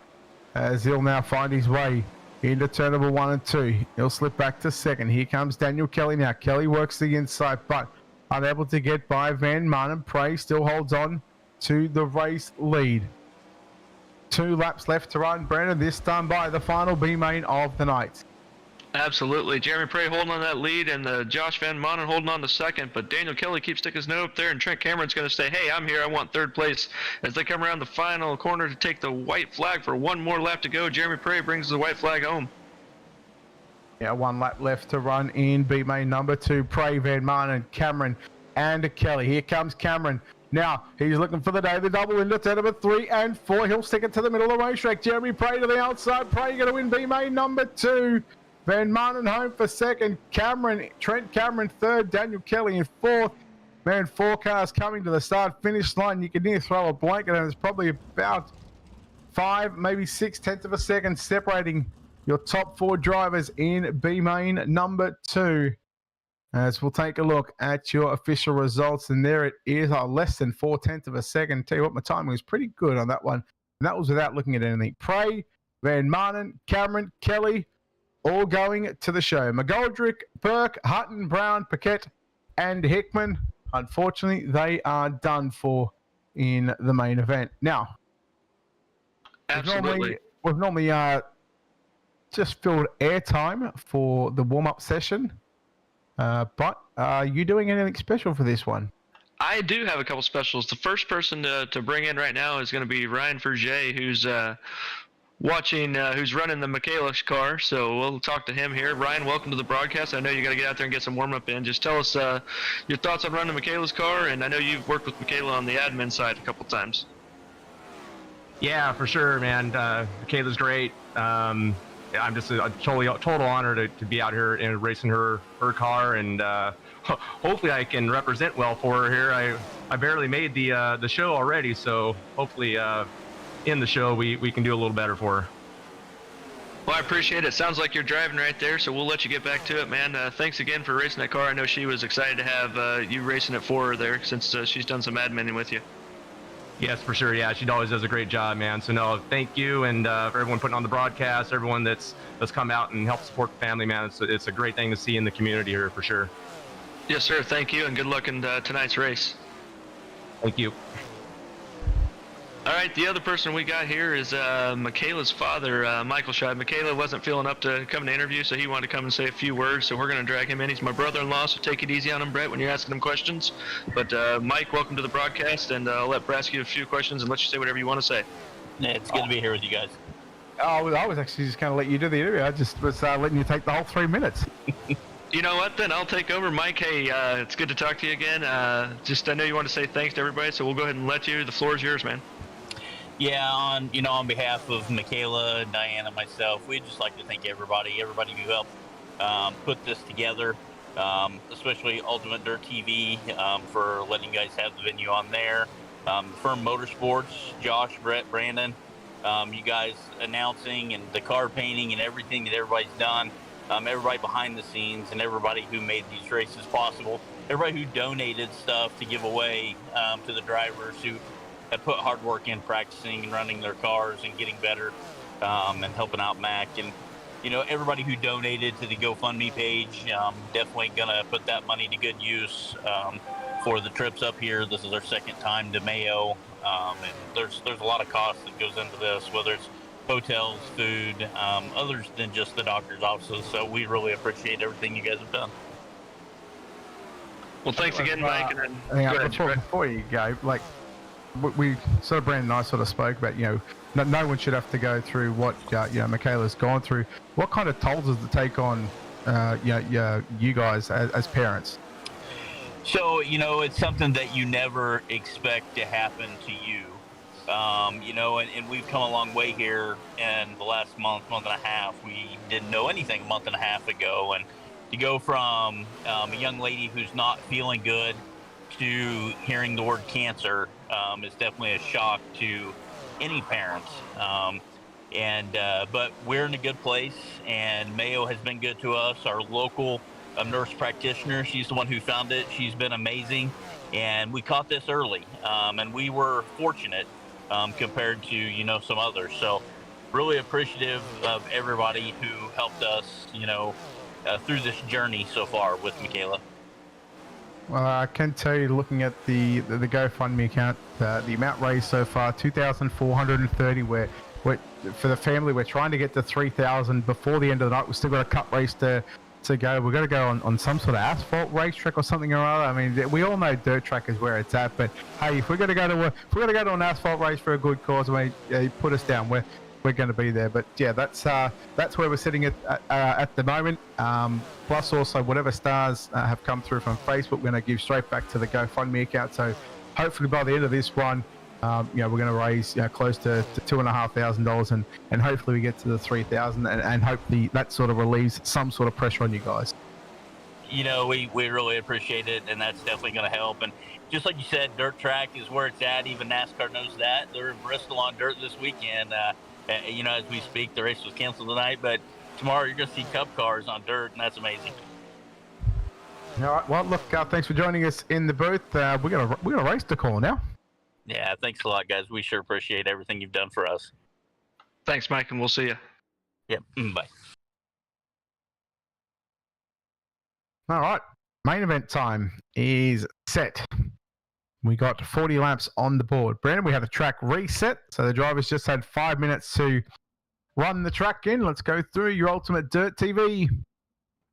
as he'll now find his way into turn number 1 and 2. He'll slip back to second. Here comes Daniel Kelly now. Kelly works the inside, but unable to get by Van Martin. Prey still holds on to the race lead. 2 laps left to run, Brandon, this time by the final B main of the night. Absolutely. Jeremy Prey holding on that lead, and Josh Van Monen holding on to second, but Daniel Kelly keeps sticking his nose up there, and Trent Cameron's going to say, hey, I'm here, I want third place. As they come around the final corner to take the white flag for 1 more lap to go, Jeremy Prey brings the white flag home. Yeah, 1 lap left to run in B main number 2. Prey, Van Martin, Cameron, and Kelly. Here comes Cameron. Now, he's looking for the day, the double into turn number 3 and 4. He'll stick it to the middle of the racetrack. Jeremy Prey to the outside. Prey going to win B main number 2. Van Martin home for second. Trent Cameron third. Daniel Kelly in fourth. Man, 4 cars coming to the start-finish line. You can near throw a blanket, and it's probably about 5, maybe 6/10 of a second separating your top 4 drivers in B main number 2. As we'll take a look at your official results, and there it is, less than 4/10 of a second. Tell you what, my timing was pretty good on that one, and that was without looking at anything. Prey, Van Martin, Cameron, Kelly, all going to the show. McGoldrick, Burke, Hutton, Brown, Paquette, and Hickman. Unfortunately, they are done for in the main event. Now, Absolutely. we've normally just filled airtime for the warm-up session, but are you doing anything special for this one? I do have a couple specials. The first person to bring in right now is going to be Ryan Ferget, who's who's running the Michaela's car. So we'll talk to him here. Ryan, welcome to the broadcast. I know you got to get out there and get some warm up in. Just tell us your thoughts on running Michaela's car, and I know you've worked with Michaela on the admin side a couple times. Yeah, for sure, man. Michaela's great. I'm just a total honor to be out here and racing her car, and hopefully I can represent well for her here. I barely made the show already, so hopefully in the show we can do a little better for her. Well, I appreciate it. Sounds like you're driving right there, so we'll let you get back to it, man. Thanks again for racing that car. I know she was excited to have you racing it for her there, since she's done some adminning with you. Yes, for sure. Yeah, she always does a great job, man. So no, thank you, and for everyone putting on the broadcast, everyone that's come out and helped support the family, man. It's a great thing to see in the community here, for sure. Yes, sir. Thank you, and good luck in tonight's race. Thank you. All right, the other person we got here is Michaela's father, Michael Scheib. Michaela wasn't feeling up to come to interview, so he wanted to come and say a few words, so we're going to drag him in. He's my brother-in-law, so take it easy on him, Brett, when you're asking him questions. But Mike, welcome to the broadcast, and I'll let Brett ask you a few questions and let you say whatever you want to say. Yeah, it's good to be here with you guys. I was actually just going to let you do the interview. I just was letting you take the whole 3 minutes. You know what, then? I'll take over. Mike, hey, it's good to talk to you again. I know you want to say thanks to everybody, so we'll go ahead and let you. The floor is yours, man. Yeah, on behalf of Michaela, Diana, myself, we'd just like to thank everybody who helped put this together, especially UltimateDirtTV for letting you guys have the venue on there. Firm Motorsports, Josh, Brett, Brandon, you guys announcing and the car painting and everything that everybody's done, everybody behind the scenes and everybody who made these races possible, everybody who donated stuff to give away to the drivers who have put hard work in practicing and running their cars and getting better and helping out Mac. And, everybody who donated to the GoFundMe page, definitely going to put that money to good use for the trips up here. This is our second time to Mayo. And there's a lot of cost that goes into this, whether it's hotels, food, others than just the doctor's offices. So we really appreciate everything you guys have done. Well, thanks again, Mike. And then, go ahead, Before you go, we sort of, Brandon and I sort of spoke about, no one should have to go through what, Michaela's gone through. What kind of tolls does it take on, you guys as parents? So, it's something that you never expect to happen to you. And we've come a long way here in the last month and a half. We didn't know anything a month and a half ago. And to go from a young lady who's not feeling good to hearing the word cancer is definitely a shock to any parents. But we're in a good place, and Mayo has been good to us. Our local nurse practitioner, she's the one who found it. She's been amazing, and we caught this early, and we were fortunate compared to some others. So really appreciative of everybody who helped us through this journey so far with Michaela. Well, I can tell you, looking at the GoFundMe account, the amount raised so far, $2,430. We're for the family, we're trying to get to 3,000 before the end of the night. We've still got a cup race to go. We're going to go on some sort of asphalt racetrack or something or other. I mean, we all know dirt track is where it's at, but hey, if we're going to go to an asphalt race for a good cause, put us down. We're going to be there. But yeah, that's where we're sitting at the moment. Plus also whatever stars have come through from Facebook, we're going to give straight back to the GoFundMe account. So hopefully by the end of this one, We're going to raise close to $2,500, and hopefully we get to the 3,000, and hopefully that sort of relieves some sort of pressure on you guys. We really appreciate it, and that's definitely going to help. And just like you said, dirt track is where it's at. Even NASCAR knows that. They're in Bristol on dirt this weekend. As we speak, the race was canceled tonight, but tomorrow you're going to see Cup cars on dirt, and that's amazing. All right. Well, look, thanks for joining us in the booth. We're gonna race the call now. Yeah, thanks a lot, guys. We sure appreciate everything you've done for us. Thanks, Mike, and we'll see you. Yep. Bye. All right. Main event time is set. We got 40 laps on the board. Brandon, we had a track reset, so the drivers just had 5 minutes to run the track in. Let's go through your UltimateDirtTV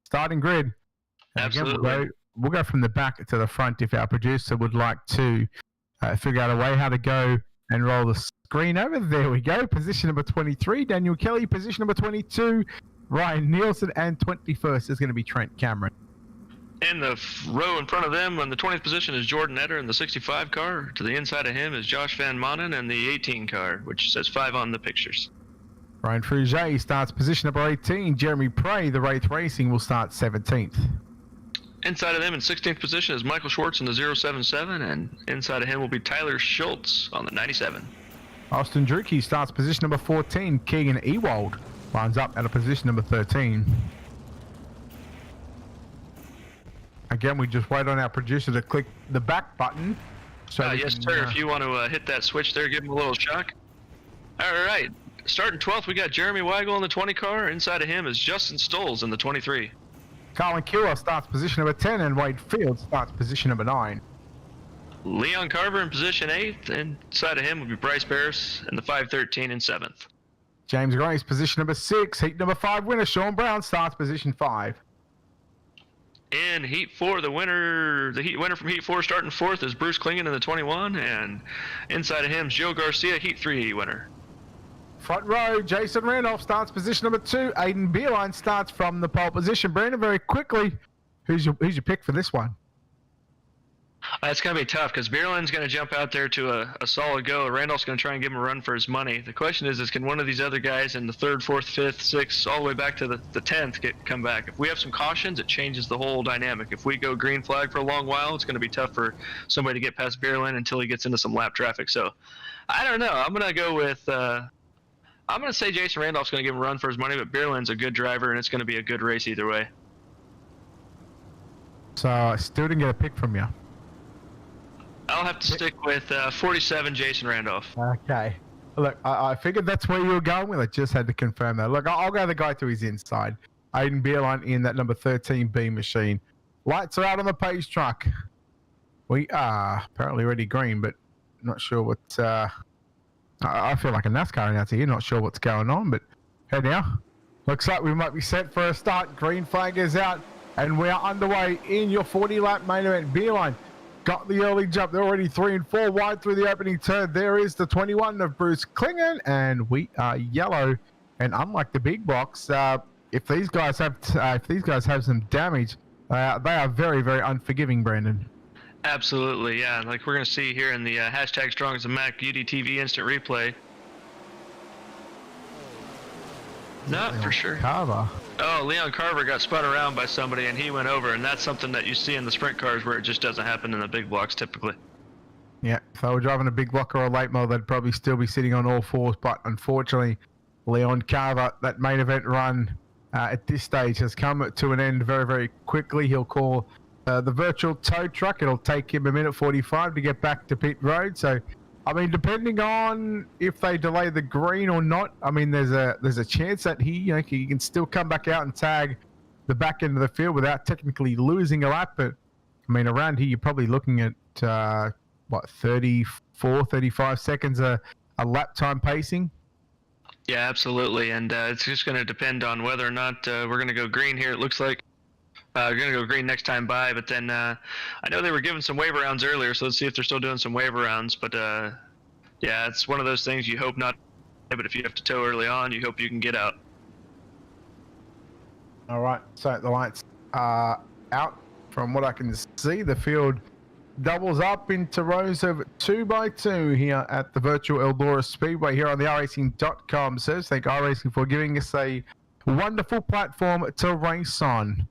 starting grid. And Absolutely. Again, we'll go from the back to the front if our producer would like to figure out a way how to go and roll the screen over. There we go. Position number 23, Daniel Kelly. Position number 22, Ryan Nielsen. And 21st is going to be Trent Cameron. In the row in front of them, in the 20th position, is Jordan Etter in the 65 car. To the inside of him is Josh Van Manen in the 18 car, which says 5 on the pictures. Ryan Fruget starts position number 18. Jeremy Prey, the Wraith Racing, will start 17th. Inside of them in 16th position is Michael Schwartz in the 077, and inside of him will be Tyler Schultz on the 97. Austin Drucke starts position number 14. Keegan Ewald lines up at a position number 13. Again, we just wait on our producer to click the back button. So Yes, sir. If you want to hit that switch there, give him a little shock. All right. Starting 12th, we got Jeremy Weigel in the 20 car. Inside of him is Justin Stolz in the 23. Colin Keeler starts position number 10, and Wade Field starts position number 9. Leon Carver in position 8th. Inside of him will be Bryce Barris in the 513 and 7th. James Grace, position number 6. Heat number 5 winner, Sean Brown, starts position 5. In Heat 4, the heat winner from Heat 4 starting 4th is Bruce Klingen in the 21, and inside of him is Joe Garcia, Heat 3 winner. Front row, Jason Randolph starts position number 2. Aiden Beerline starts from the pole position. Brandon, very quickly, who's your pick for this one? It's going to be tough because Beerline's going to jump out there to a solid go. Randolph's going to try and give him a run for his money. The question is can one of these other guys in the 3rd, 4th, 5th, 6th, all the way back to the 10th come back? If we have some cautions, it changes the whole dynamic. If we go green flag for a long while, it's going to be tough for somebody to get past Beerline until he gets into some lap traffic. So, I don't know. I'm going to go with I'm going to say Jason Randolph's going to give him a run for his money, but Beerline's a good driver, and it's going to be a good race either way. So, I still didn't get a pick from you. I'll have to stick with 47 Jason Randolph. Okay. Look, I figured that's where you were going with it. Just had to confirm that. Look, I'll go the guy to his inside. Aiden Beerline in that number 13B machine. Lights are out on the pace truck. We are apparently already green, but not sure what... I feel like a NASCAR announcer here, not sure what's going on, but hey now. Looks like we might be set for a start. Green flag is out, and we are underway in your 40-lap main event. Beerline got the early jump. They're already 3 and 4 wide through the opening turn. There is the 21 of Bruce Klingen, and we are yellow. And unlike the big box, if these guys have some damage, they are very, very unforgiving, Brandon. Absolutely, yeah. Like we're going to see here in the hashtag Strong as a Mac UDTV instant replay. Not for sure. Carver. Oh, Leon Carver got spun around by somebody and he went over, and that's something that you see in the sprint cars where it just doesn't happen in the big blocks typically. Yeah, if they were driving a big block or a late model, they'd probably still be sitting on all fours, but unfortunately, Leon Carver, that main event run at this stage has come to an end very, very quickly. He'll call the virtual tow truck. It'll take him 1:45 to get back to pit road. So, I mean, depending on if they delay the green or not, I mean, there's a chance that he can still come back out and tag the back end of the field without technically losing a lap. But I mean, around here, you're probably looking at 34, 35 seconds a lap time pacing. Yeah, absolutely, and it's just going to depend on whether or not we're going to go green here. It looks like we're going to go green next time by, but then I know they were giving some waiver rounds earlier, so let's see if they're still doing some waiver rounds. But yeah, it's one of those things you hope not, but if you have to tow early on, you hope you can get out. All right, so the lights are out. From what I can see, the field doubles up into rows of 2x2 here at the virtual Eldora Speedway here on the iRacing.com. So thank iRacing for giving us a wonderful platform to race on.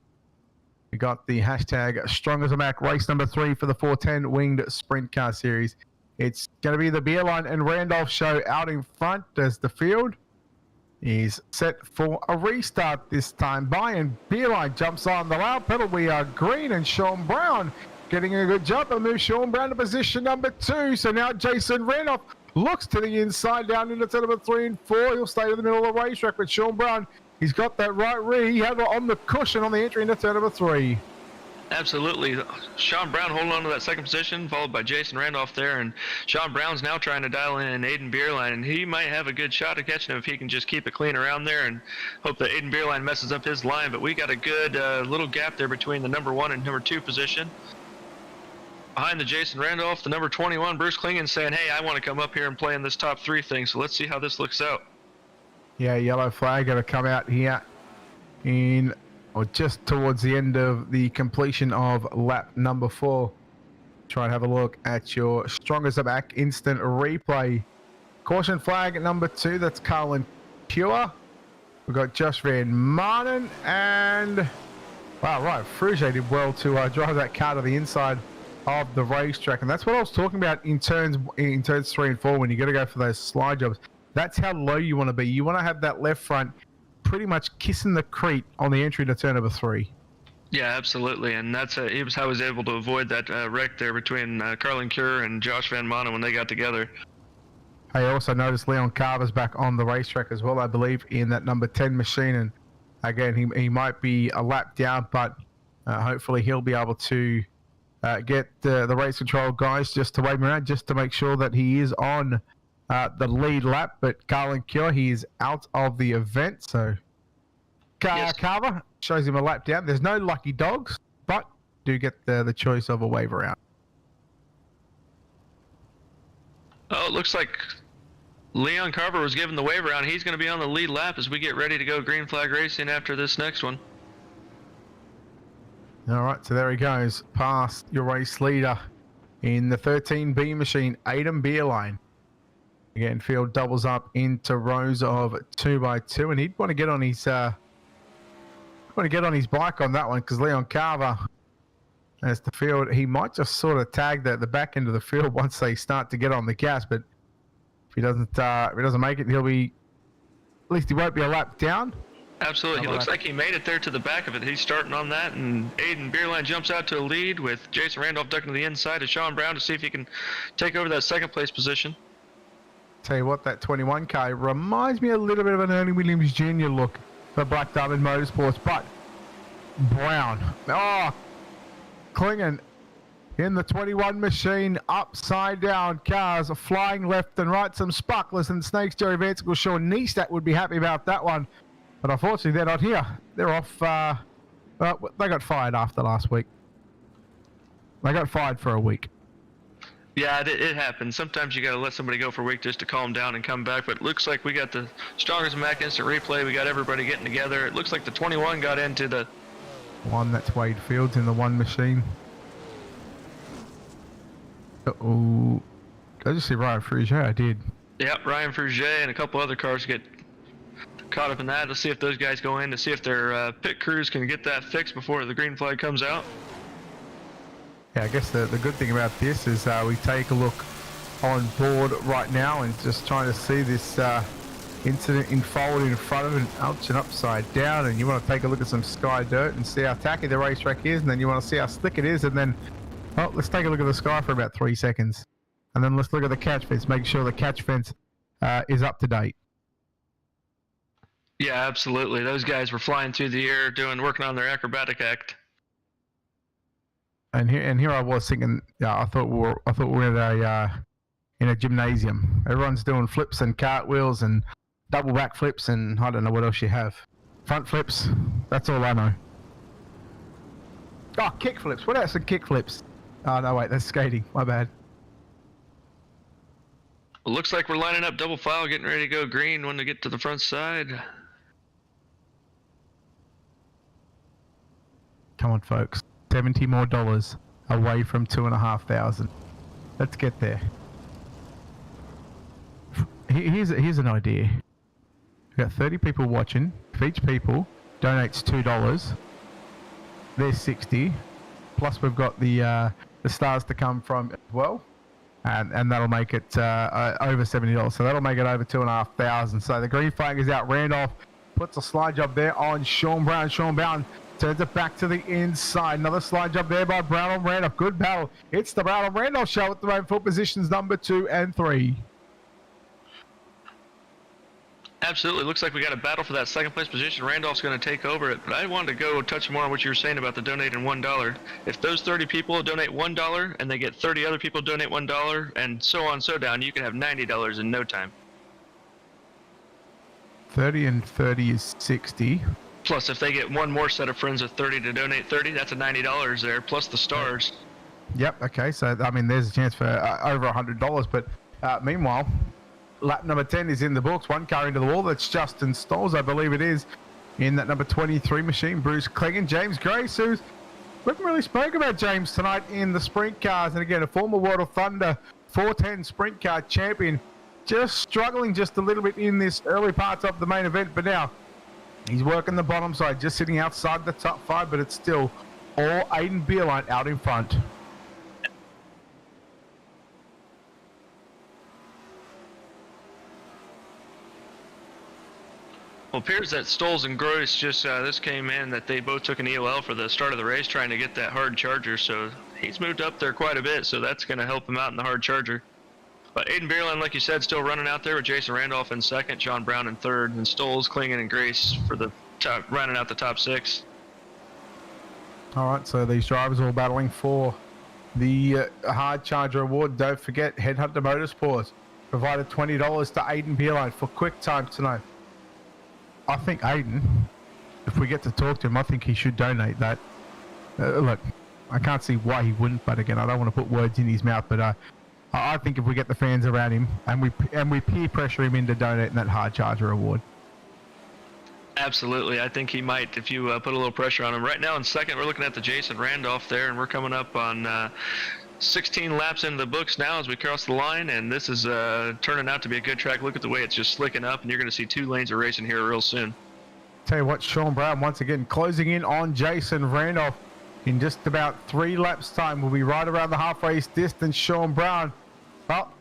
We got the hashtag Strong as a Mac race number 3 for the 410 winged sprint car series. It's going to be the Beerline and Randolph show out in front as the field is set for a restart this time by, and Beerline jumps on the loud pedal. We are green, and Sean Brown getting a good jump and moves Sean Brown to position number 2. So now Jason Randolph looks to the inside down into turn number 3 and 4. He'll stay in the middle of the racetrack, but Sean Brown, he's got that right rear. He had it on the cushion on the entry into turn number 3. Absolutely. Sean Brown holding on to that second position, followed by Jason Randolph there, and Sean Brown's now trying to dial in Aiden Beerline, and he might have a good shot at catching him if he can just keep it clean around there and hope that Aiden Beerline messes up his line. But we got a good little gap there between the number 1 and number 2 position. Behind the Jason Randolph, the number 21, Bruce Klingen, saying, hey, I want to come up here and play in this top 3 thing, so let's see how this looks out. Yeah, yellow flag going to come out here in, or just towards the end of the completion of lap number 4. Try and have a look at your Strong as a Mac instant replay. Caution flag at number 2, that's Carlin Pure. We've got Josh Van Martin, and wow, right, Frugier did well to drive that car to the inside of the racetrack, and that's what I was talking about in turns 3 and 4 when you got to go for those slide jobs. That's how low you want to be. You want to have that left front pretty much kissing the crete on the entry to turn number 3. Yeah, absolutely, and that's how he was able to avoid that wreck there between Carlin Cure and Josh Van Manen when they got together. I also noticed Leon Carver's back on the racetrack as well, I believe, in that number 10 machine, and again, he might be a lap down, but hopefully he'll be able to get the race control guys just to wave him around, just to make sure that he is on the lead lap. But Carlin Cure, he is out of the event, so Yes. Carver shows him a lap down. There's no lucky dogs, but do get the choice of a wave around. Oh, it looks like Leon Carver was given the wave around. He's going to be on the lead lap as we get ready to go green flag racing after this next one. All right, so there he goes, past your race leader in the 13B machine, Aiden Beerline. Again, field doubles up into rows of 2x2, and he'd want to get on his bike on that one, because Leon Carver, as the field, he might just sort of tag the back end of the field once they start to get on the gas. But if he doesn't make it, he'll be, at least he won't be a lap down. Absolutely. He looks like he made it there to the back of it. He's starting on that, and Aiden Beerline jumps out to a lead with Jason Randolph ducking to the inside of Sean Brown to see if he can take over that second place position. Tell you what, that 21 car reminds me a little bit of an Ernie Williams Jr. look for Black Diamond Motorsports, but Brown, Klingen in the 21 machine, upside down cars, flying left and right, some sparklers and snakes. Jerry Vansicle, Sean Neistat would be happy about that one. But unfortunately, they're not here. They're off. They got fired after last week. They got fired for a week. Yeah, it happens. Sometimes you got to let somebody go for a week just to calm down and come back. But it looks like we got the strongest Mac instant replay. We got everybody getting together. It looks like the 21 got into the one. That's Wade Fields in the 1 machine. Uh-oh. Did I just see Ryan Frugier? I did. Yeah, Ryan Frugier and a couple other cars get caught up in that. Let's see if those guys go in to see if their pit crews can get that fixed before the green flag comes out. Yeah, I guess the good thing about this is we take a look on board right now and just trying to see this incident unfold in front of it, ouch and upside down, and you want to take a look at some sky dirt and see how tacky the racetrack is, and then you want to see how slick it is, and then let's take a look at the sky for about 3 seconds, and then let's look at the catch fence, make sure the catch fence is up to date. Yeah, absolutely. Those guys were flying through the air, working on their acrobatic act. And here I was thinking, I thought we were in a gymnasium. Everyone's doing flips and cartwheels and double back flips, and I don't know what else you have. Front flips, that's all I know. Oh, kick flips. What else are kick flips? Oh no, wait, that's skating. My bad. Well, looks like we're lining up double file, getting ready to go green when we get to the front side. Come on, folks. $70 more, away from 2,500. Let's get there. Here's an idea. We've got 30 people watching. If each people donates $2, there's 60. Plus we've got the stars to come from as well. And that'll make it over $70. So that'll make it over 2,500. So the green flag is out. Randolph puts a slide job there on Sean Brown. Sean Brown turns it back to the inside. Another slide job there by Brown on Randolph. Good battle. It's the Brown on Randolph show at the moment for positions number 2 and 3. Absolutely. Looks like we got a battle for that second place position. Randolph's going to take over it. But I wanted to go touch more on what you were saying about the donating $1. If those 30 people donate $1 and they get 30 other people donate $1 and so on so down, you can have $90 in no time. 30 and 30 is 60. Plus, if they get one more set of friends with 30 to donate 30, that's a $90 there, plus the stars. Yep. Okay. So, I mean, there's a chance for over $100. But meanwhile, lap number 10 is in the books. One car into the wall. That's Justin Stolz, I believe it is, in that number 23 machine. Bruce Cleggan, James Grace, who's... We haven't really spoken about James tonight in the sprint cars. And again, a former World of Thunder 410 sprint car champion. Just struggling just a little bit in this early parts of the main event. But now, he's working the bottom side, just sitting outside the top 5. But it's still all Aiden Beerline out in front. Well, it appears that Stoles and Gross just, this came in that they both took an EOL for the start of the race trying to get that hard charger, so he's moved up there quite a bit, so that's going to help him out in the hard charger. But Aiden Beerline, like you said, still running out there with Jason Randolph in second, John Brown in third, and Stoles, Klingon, and Grace for the top, running out the top 6. All right, so these drivers are all battling for the hard charger award. Don't forget, Headhunter Motorsports provided $20 to Aiden Beerline for quick time tonight. I think Aiden, if we get to talk to him, I think he should donate that. Look, I can't see why he wouldn't, but again, I don't want to put words in his mouth, but I think if we get the fans around him and we peer pressure him into donating that hard charger award. Absolutely, I think he might if you put a little pressure on him. Right now in second, we're looking at the Jason Randolph there, and we're coming up on 16 laps into the books now as we cross the line, and this is turning out to be a good track. Look at the way it's just slicking up, and you're going to see 2 lanes of racing here real soon. Tell you what, Sean Brown once again closing in on Jason Randolph in just about 3 laps time. We'll be right around the half race distance. Sean Brown, well,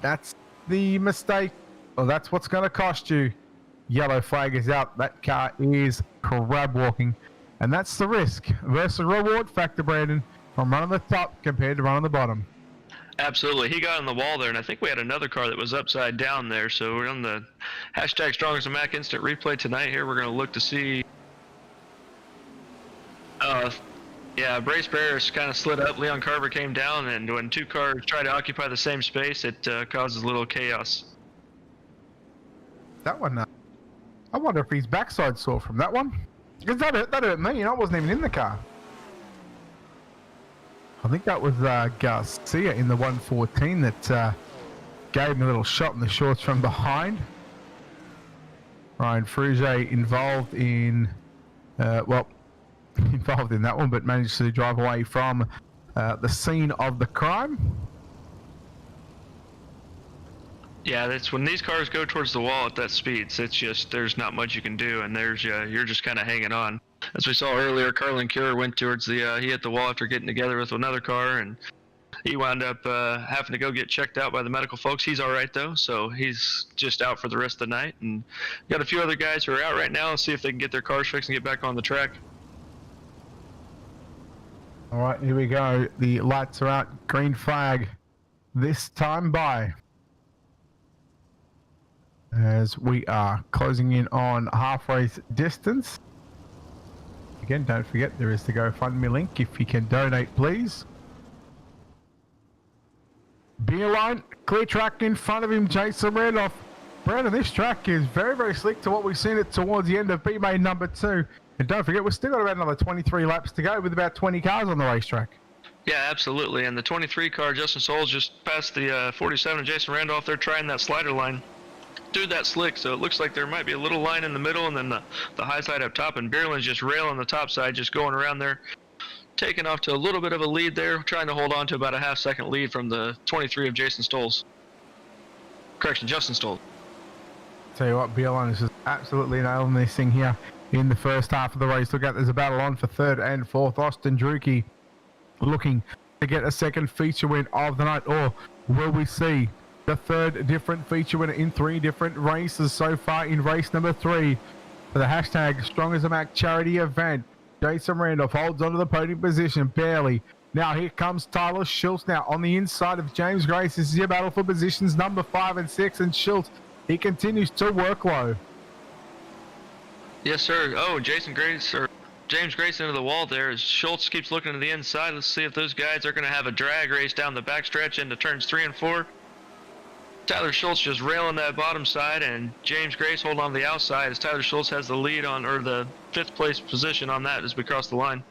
that's the mistake. Well, that's what's going to cost you. Yellow flag is out. That car is crab walking, and that's the risk versus reward factor, Brandon, from running the top compared to running the bottom. Absolutely. He got on the wall there, and I think we had another car that was upside down there. So we're on the hashtag Strong as a Mac instant replay tonight here. We're going to look to see. Yeah, Brace Barris kind of slid up. Leon Carver came down, and when 2 cars try to occupy the same space, it causes a little chaos. That one, I wonder if his backside sore from that one. Because that hurt me, I wasn't even in the car. I think that was Garcia in the 114 that gave him a little shot in the shorts from behind. Ryan Frugier involved in, involved in that one, but managed to drive away from the scene of the crime. Yeah, that's when these cars go towards the wall at that speed. It's just there's not much you can do, and there's you're just kind of hanging on. As we saw earlier, Carlin Cure went towards the he hit the wall after getting together with another car, and he wound up having to go get checked out by the medical folks. He's all right though, so he's just out for the rest of the night. And got a few other guys who are out right now. Let's see if they can get their cars fixed and get back on the track. All right, here we go. The lights are out. Green flag. This time by. As we are closing in on half race distance. Again, don't forget there is the GoFundMe link if you can donate, please. Beerline, clear track in front of him, Jason Randolph. Brandon, this track is very, very slick to what we've seen it towards the end of B-Main number 2. And don't forget, we've still got about another 23 laps to go with about 20 cars on the racetrack. Yeah, absolutely. And the 23 car, Justin Souls, just passed the 47 Jason Randolph. They're trying that slider line. Dude, that slick, so it looks like there might be a little line in the middle and then the high side up top, and Beerland's just railing the top side, just going around there. taking off to a little bit of a lead there, trying to hold on to about a half-second lead from the 23 of Jason Stoles. Correction, Justin Stoles. Tell you what, Beerline is just absolutely nailing this thing here in the first half of the race. Look out, there's a battle on for third and fourth. Austin Drucke looking to get a second feature win of the night, or will we see the third different feature winner in 3 different races so far in race number 3 for the hashtag Strong as a Mac charity event? Jason Randolph holds onto the podium position, barely. Now here comes Tyler Schultz now on the inside of James Grace. This is your battle for positions number 5 and 6, and Schultz, he continues to work low. Yes, sir. Oh, James Grace into the wall there as Schultz keeps looking to the inside. Let's see if those guys are going to have a drag race down the backstretch into turns 3 and 4. Tyler Schultz just railing that bottom side, and James Grace holding on the outside as Tyler Schultz has the lead on, or the 5th place position on that as we cross the line.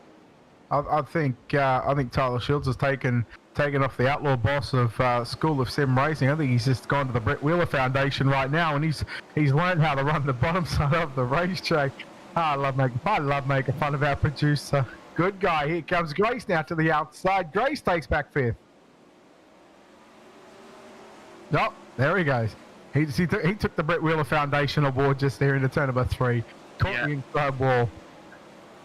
I think Tyler Schultz has taken off the outlaw boss of School of Sim Racing. I think he's just gone to the Brett Wheeler Foundation right now, and he's learned how to run the bottom side of the racetrack. I love making fun of our producer. Good guy. Here comes Grace now to the outside. Grace takes back 5th. Oh, there he goes. He took the Brett Wheeler Foundation award just there into turn number 3. Caught the inside wall.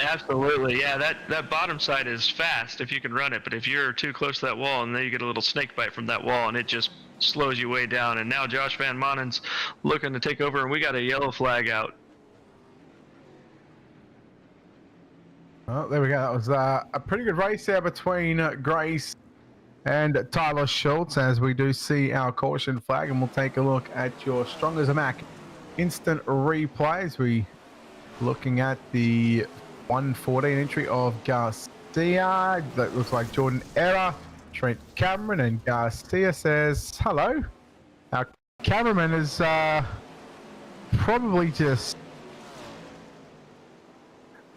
Absolutely, yeah. That bottom side is fast if you can run it, but if you're too close to that wall, and then you get a little snake bite from that wall, and it just slows you way down. And now Josh Van Monen's looking to take over, and we got a yellow flag out. Oh, there we go. That was a pretty good race there between Grace and Tyler Schultz, as we do see our caution flag, and we'll take a look at your Strong as a Mac instant replays. We looking at the 114 entry of Garcia. That looks like Jordan Error, Trent Cameron, and Garcia says hello. Our cameraman is probably just...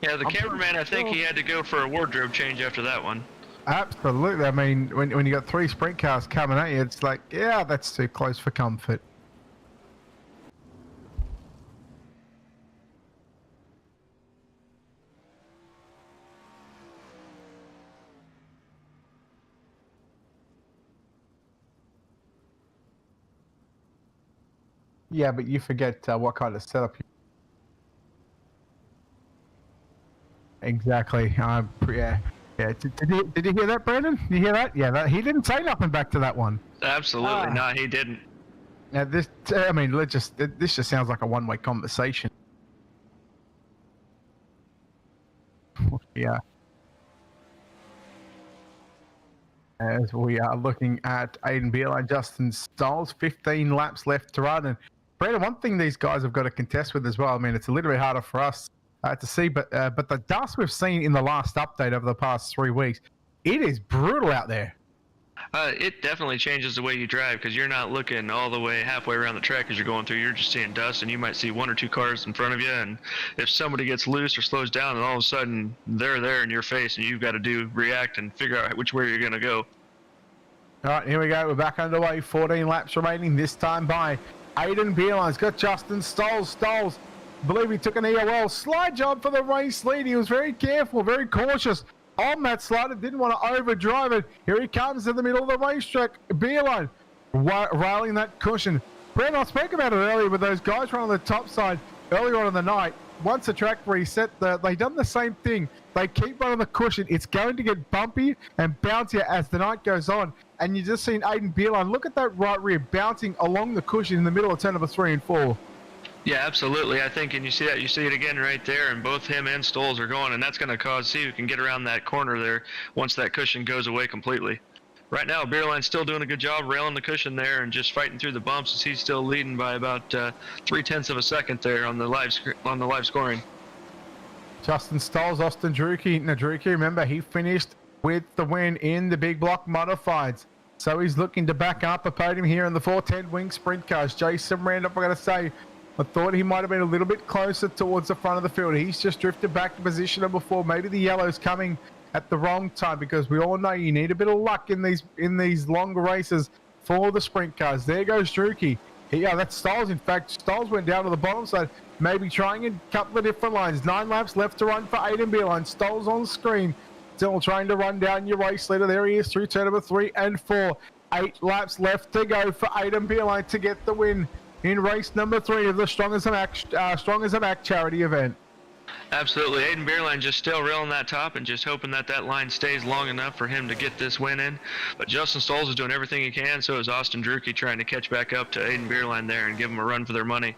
Yeah, the cameraman, I think he had to go for a wardrobe change after that one. Absolutely. I mean, when you got 3 sprint cars coming at you, it's like, yeah, that's too close for comfort. Yeah, but you forget what kind of setup you... Exactly. Yeah. Did you hear that, Brandon? Did you hear that? Yeah, he didn't say nothing back to that one. Absolutely not. He didn't. Now this, I mean, this just sounds like a one-way conversation. Yeah. As we are looking at Aiden Beerline and Justin Stoles, 15 laps left to run. And Brandon, one thing these guys have got to contest with as well. I mean, it's a little bit harder for us to see, but the dust we've seen in the last update over the past 3 weeks, it is brutal out there. It definitely changes the way you drive, because you're not looking all the way halfway around the track as you're going through. You're just seeing dust, and you might see 1 or 2 cars in front of you, and if somebody gets loose or slows down, and all of a sudden they're there in your face, and you've got to react and figure out which way you're going to go. All right, here we go. We're back underway. 14 laps remaining, this time by Aiden Beerline's got Justin Stoles. Stoles, I believe he took an EOL slide job for the race lead. He was very careful, very cautious on that slider, didn't want to overdrive it. Here he comes in the middle of the racetrack. Beerline railing that cushion. Brandon, I spoke about it earlier with those guys running on the top side earlier on in the night. Once the track reset, they done the same thing. They keep running the cushion. It's going to get bumpy and bouncier as the night goes on. And you just seen Aiden Beerline. Look at that right rear bouncing along the cushion in the middle of turn number 3 and 4. Yeah, absolutely. I think, and you see it again right there, and both him and Stoles are going, and that's going to see who can get around that corner there once that cushion goes away completely. Right now, Beerline's still doing a good job railing the cushion there and just fighting through the bumps, as he's still leading by about 0.3 of a second there on the live scoring. Justin Stoles, Austin Drucke. Now, Drucke, remember, he finished with the win in the big block modifieds. So he's looking to back up a podium here in the 410 wing sprint cars. Jason Randolph, I got to say, I thought he might have been a little bit closer towards the front of the field. He's just drifted back to position number 4. Maybe the yellow's coming at the wrong time, because we all know you need a bit of luck in these longer races for the sprint cars. There goes Drucke. Yeah, that's Stoles. In fact, Stoles went down to the bottom side, maybe trying a couple of different lines. 9 laps left to run for Aiden Beerline. Stoles on screen. Still trying to run down your race leader. There he is through turn number 3 and 4. 8 laps left to go for Aiden Beerline to get the win in race number 3 of the Strong as a Mac charity event. Absolutely. Aiden Beerline just still reeling that top and just hoping that that line stays long enough for him to get this win in. But Justin Stolz is doing everything he can. So is Austin Drucke trying to catch back up to Aiden Beerline there and give him a run for their money.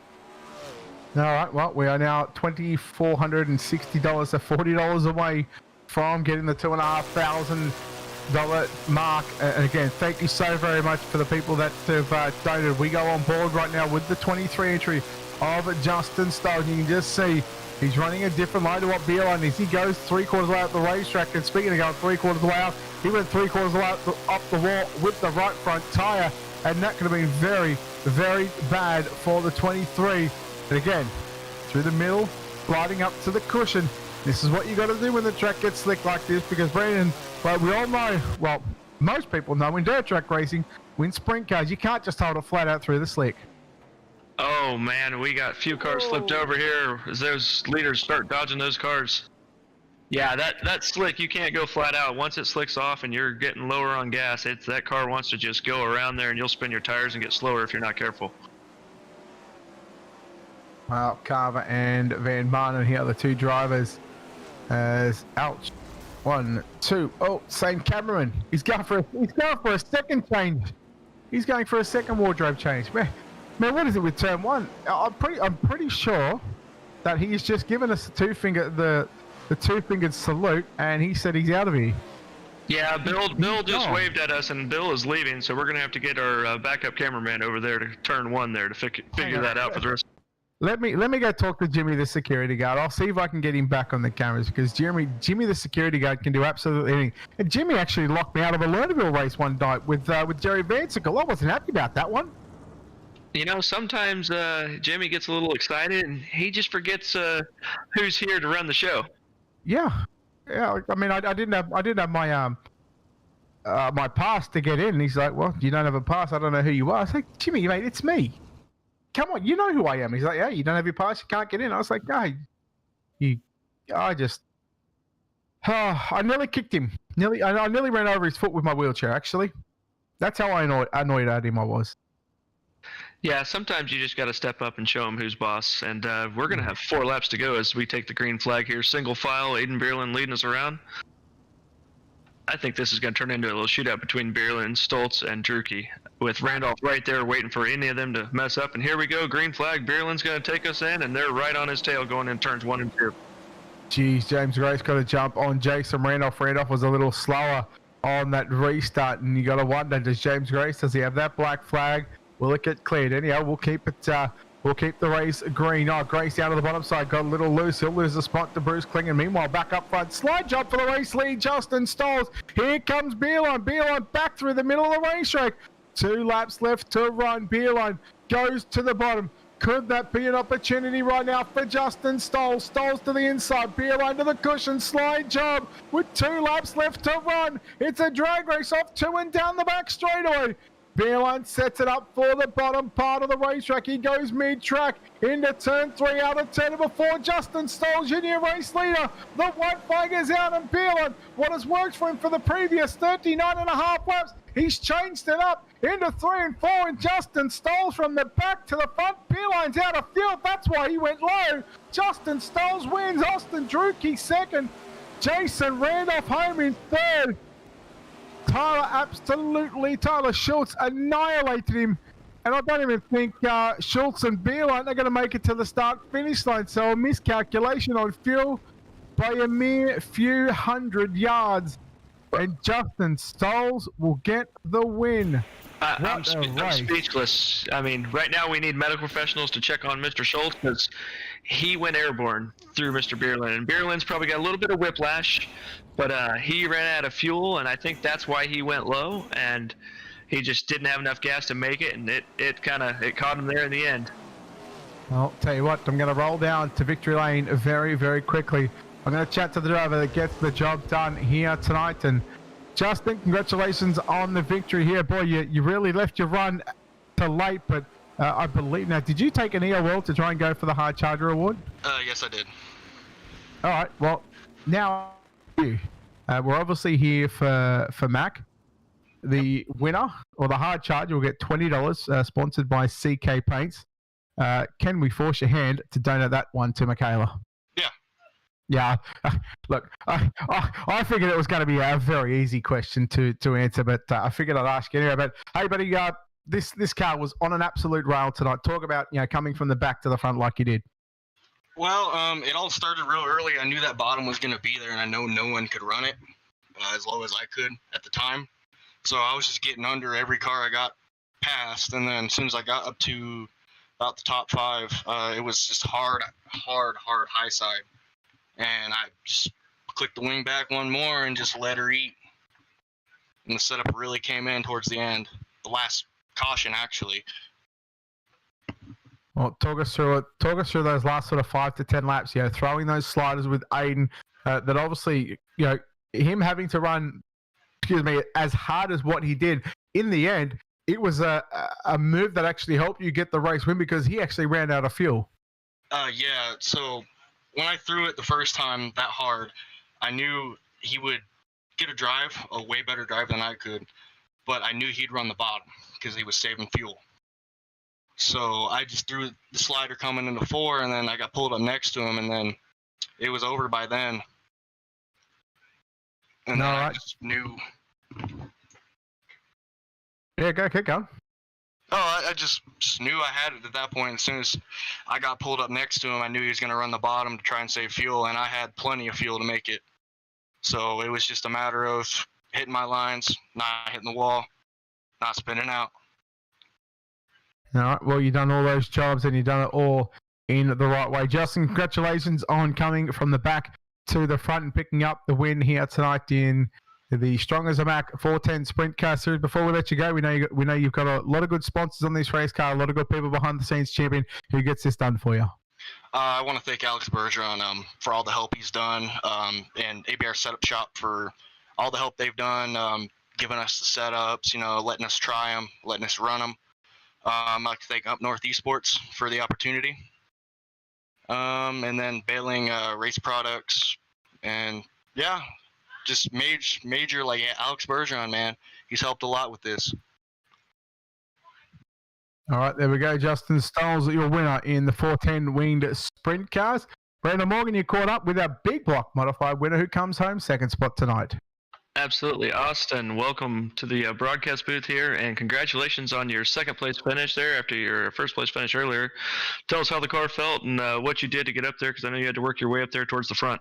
All right, well, we are now $2,460, so $40 away from getting the $2,500 mark. And again, thank you so very much for the people that have donated. We go on board right now with the 23 entry of Justin Stolz. You can just see he's running a different line to what Beerline is. He goes 3/4 of the way up the racetrack, and speaking of going 3/4 of the way out, he went 3/4 of the way up the wall with the right front tyre, and that could have been very, very bad for the 23. And again, through the middle, sliding up to the cushion. This is what you got to do when the track gets slick like this, because Brandon, well, we all know, well, most people know in dirt track racing, when sprint cars, you can't just hold it flat out through the slick. Oh man, we got a few cars flipped over here as those leaders start dodging those cars. Yeah, that slick, you can't go flat out. Once it slicks off and you're getting lower on gas, that car wants to just go around there and you'll spin your tires and get slower if you're not careful. Well, Carver and Van Barnen here are the two drivers. As ouch, 1, 2. Oh, same cameraman. He's going for a second change. He's going for a second wardrobe change. Man, what is it with turn 1? I'm pretty sure that he's just given us the two-fingered salute, and he said he's out of here. Yeah, Bill just waved at us, and Bill is leaving, so we're gonna have to get our backup cameraman over there to turn 1 there to figure that out for the rest. Let me go talk to Jimmy, the security guard. I'll see if I can get him back on the cameras, because Jimmy, the security guard, can do absolutely anything. And Jimmy actually locked me out of a Lernerville race one night with Jerry Vansicle. I wasn't happy about that one. You know, sometimes Jimmy gets a little excited, and he just forgets who's here to run the show. Yeah. I mean, I didn't have my my pass to get in. And he's like, "Well, you don't have a pass. I don't know who you are." I was like, "Jimmy, mate, it's me. Come on, you know who I am." He's like, "Yeah, you don't have your pass, you can't get in." I was like, "No, I nearly kicked him. I nearly ran over his foot with my wheelchair, actually. That's how annoyed at him I was." Yeah, sometimes you just got to step up and show him who's boss. And we're going to have 4 laps to go as we take the green flag here. Single file, Aiden Beerland leading us around. I think this is going to turn into a little shootout between Beerland, Stoltz, and Drucke, with Randolph right there waiting for any of them to mess up. And here we go, green flag. Beerland's going to take us in, and they're right on his tail going in turns 1 and 2. Geez, James Grace got a jump on Jason Randolph. Randolph was a little slower on that restart, and you got to wonder, does James Grace, does he have that black flag? Will it get cleared? Anyhow, we'll keep the race green. Oh, Grace out of the bottom side, got a little loose. He'll lose the spot to Bruce Kling. And meanwhile, back up front, slide job for the race lead, Justin Stolz. Here comes Beerline. Beerline back through the middle of the racetrack. 2 laps left to run. Beerline goes to the bottom. Could that be an opportunity right now for Justin Stolz? Stolz to the inside, Beerline to the cushion, slide job with 2 laps left to run. It's a drag race off 2 and down the back straightaway. Beerline sets it up for the bottom part of the racetrack. He goes mid-track into turn 3 out of turn number 4. Justin Stolz, junior race leader. The white flag is out, and Beerline, what has worked for him for the previous 39.5 laps, he's changed it up into 3 and 4, and Justin Stolz from the back to the front. Beerline's out of field. That's why he went low. Justin Stolz wins. Austin Drucke second. Jason Randolph home in third. Tyler Schultz annihilated him, and I don't even think Schultz and Beerline are going to make it to the start-finish line, so a miscalculation on fuel by a mere few hundred yards, and Justin Stolz will get the win. I'm speechless. I mean, right now we need medical professionals to check on Mr. Schultz, because he went airborne through Mr. Beerland. And Beerland's probably got a little bit of whiplash, but he ran out of fuel, and I think that's why he went low, and he just didn't have enough gas to make it, and it caught him there in the end. I'll tell you what, I'm going to roll down to victory lane very, very quickly. I'm going to chat to the driver that gets the job done here tonight, and Justin, congratulations on the victory here. Boy, you really left your run to late, but I believe... Now, did you take an EOL to try and go for the Hard Charger Award? Yes, I did. All right, well, now you. We're obviously here for Mac. The winner or the hard charger will get $20, sponsored by CK Paints. Can we force your hand to donate that one to Michaela? Yeah. Yeah. Look, I figured it was going to be a very easy question to answer, but I figured I'd ask you anyway. But hey, buddy, this car was on an absolute rail tonight. Talk about coming from the back to the front like you did. Well, it all started real early. I knew that bottom was going to be there, and I know no one could run it as low as I could at the time. So I was just getting under every car I got past, and then as soon as I got up to about the top 5, it was just hard high side. And I just clicked the wing back one more and just let her eat. And the setup really came in towards the end. The last caution, actually. Well, talk us through it. Talk us through those last sort of 5 to 10 laps. Throwing those sliders with Aiden. That obviously, him having to run, as hard as what he did. In the end, it was a move that actually helped you get the race win because he actually ran out of fuel. Yeah. So when I threw it the first time that hard, I knew he would get a way better drive than I could. But I knew he'd run the bottom because he was saving fuel. So I just threw the slider coming into 4, and then I got pulled up next to him, and then it was over by then. And then I just knew. Yeah, keep going. Oh, I just knew I had it at that point. As soon as I got pulled up next to him, I knew he was going to run the bottom to try and save fuel, and I had plenty of fuel to make it. So it was just a matter of hitting my lines, not hitting the wall, not spinning out. All right. Well, you've done all those jobs, and you've done it all in the right way. Justin, congratulations on coming from the back to the front and picking up the win here tonight in the Strong as a Mac 410 Sprint Car Series. Before we let you go, we know you've got a lot of good sponsors on this race car, a lot of good people behind the scenes, champion, who gets this done for you. I want to thank Alex Bergeron for all the help he's done, and ABR Setup Shop for all the help they've done, giving us the setups, letting us try them, letting us run them. I'd like to thank Up North Esports for the opportunity. And then Bailing Race Products. And yeah, just major Alex Bergeron, man. He's helped a lot with this. All right, there we go. Justin Stoles, your winner in the 410 winged sprint cars. Brandon Morgan, you caught up with our big block modified winner who comes home second spot tonight. Absolutely. Austin, welcome to the broadcast booth here, and congratulations on your second place finish there after your first place finish earlier. Tell us how the car felt and what you did to get up there, because I know you had to work your way up there towards the front.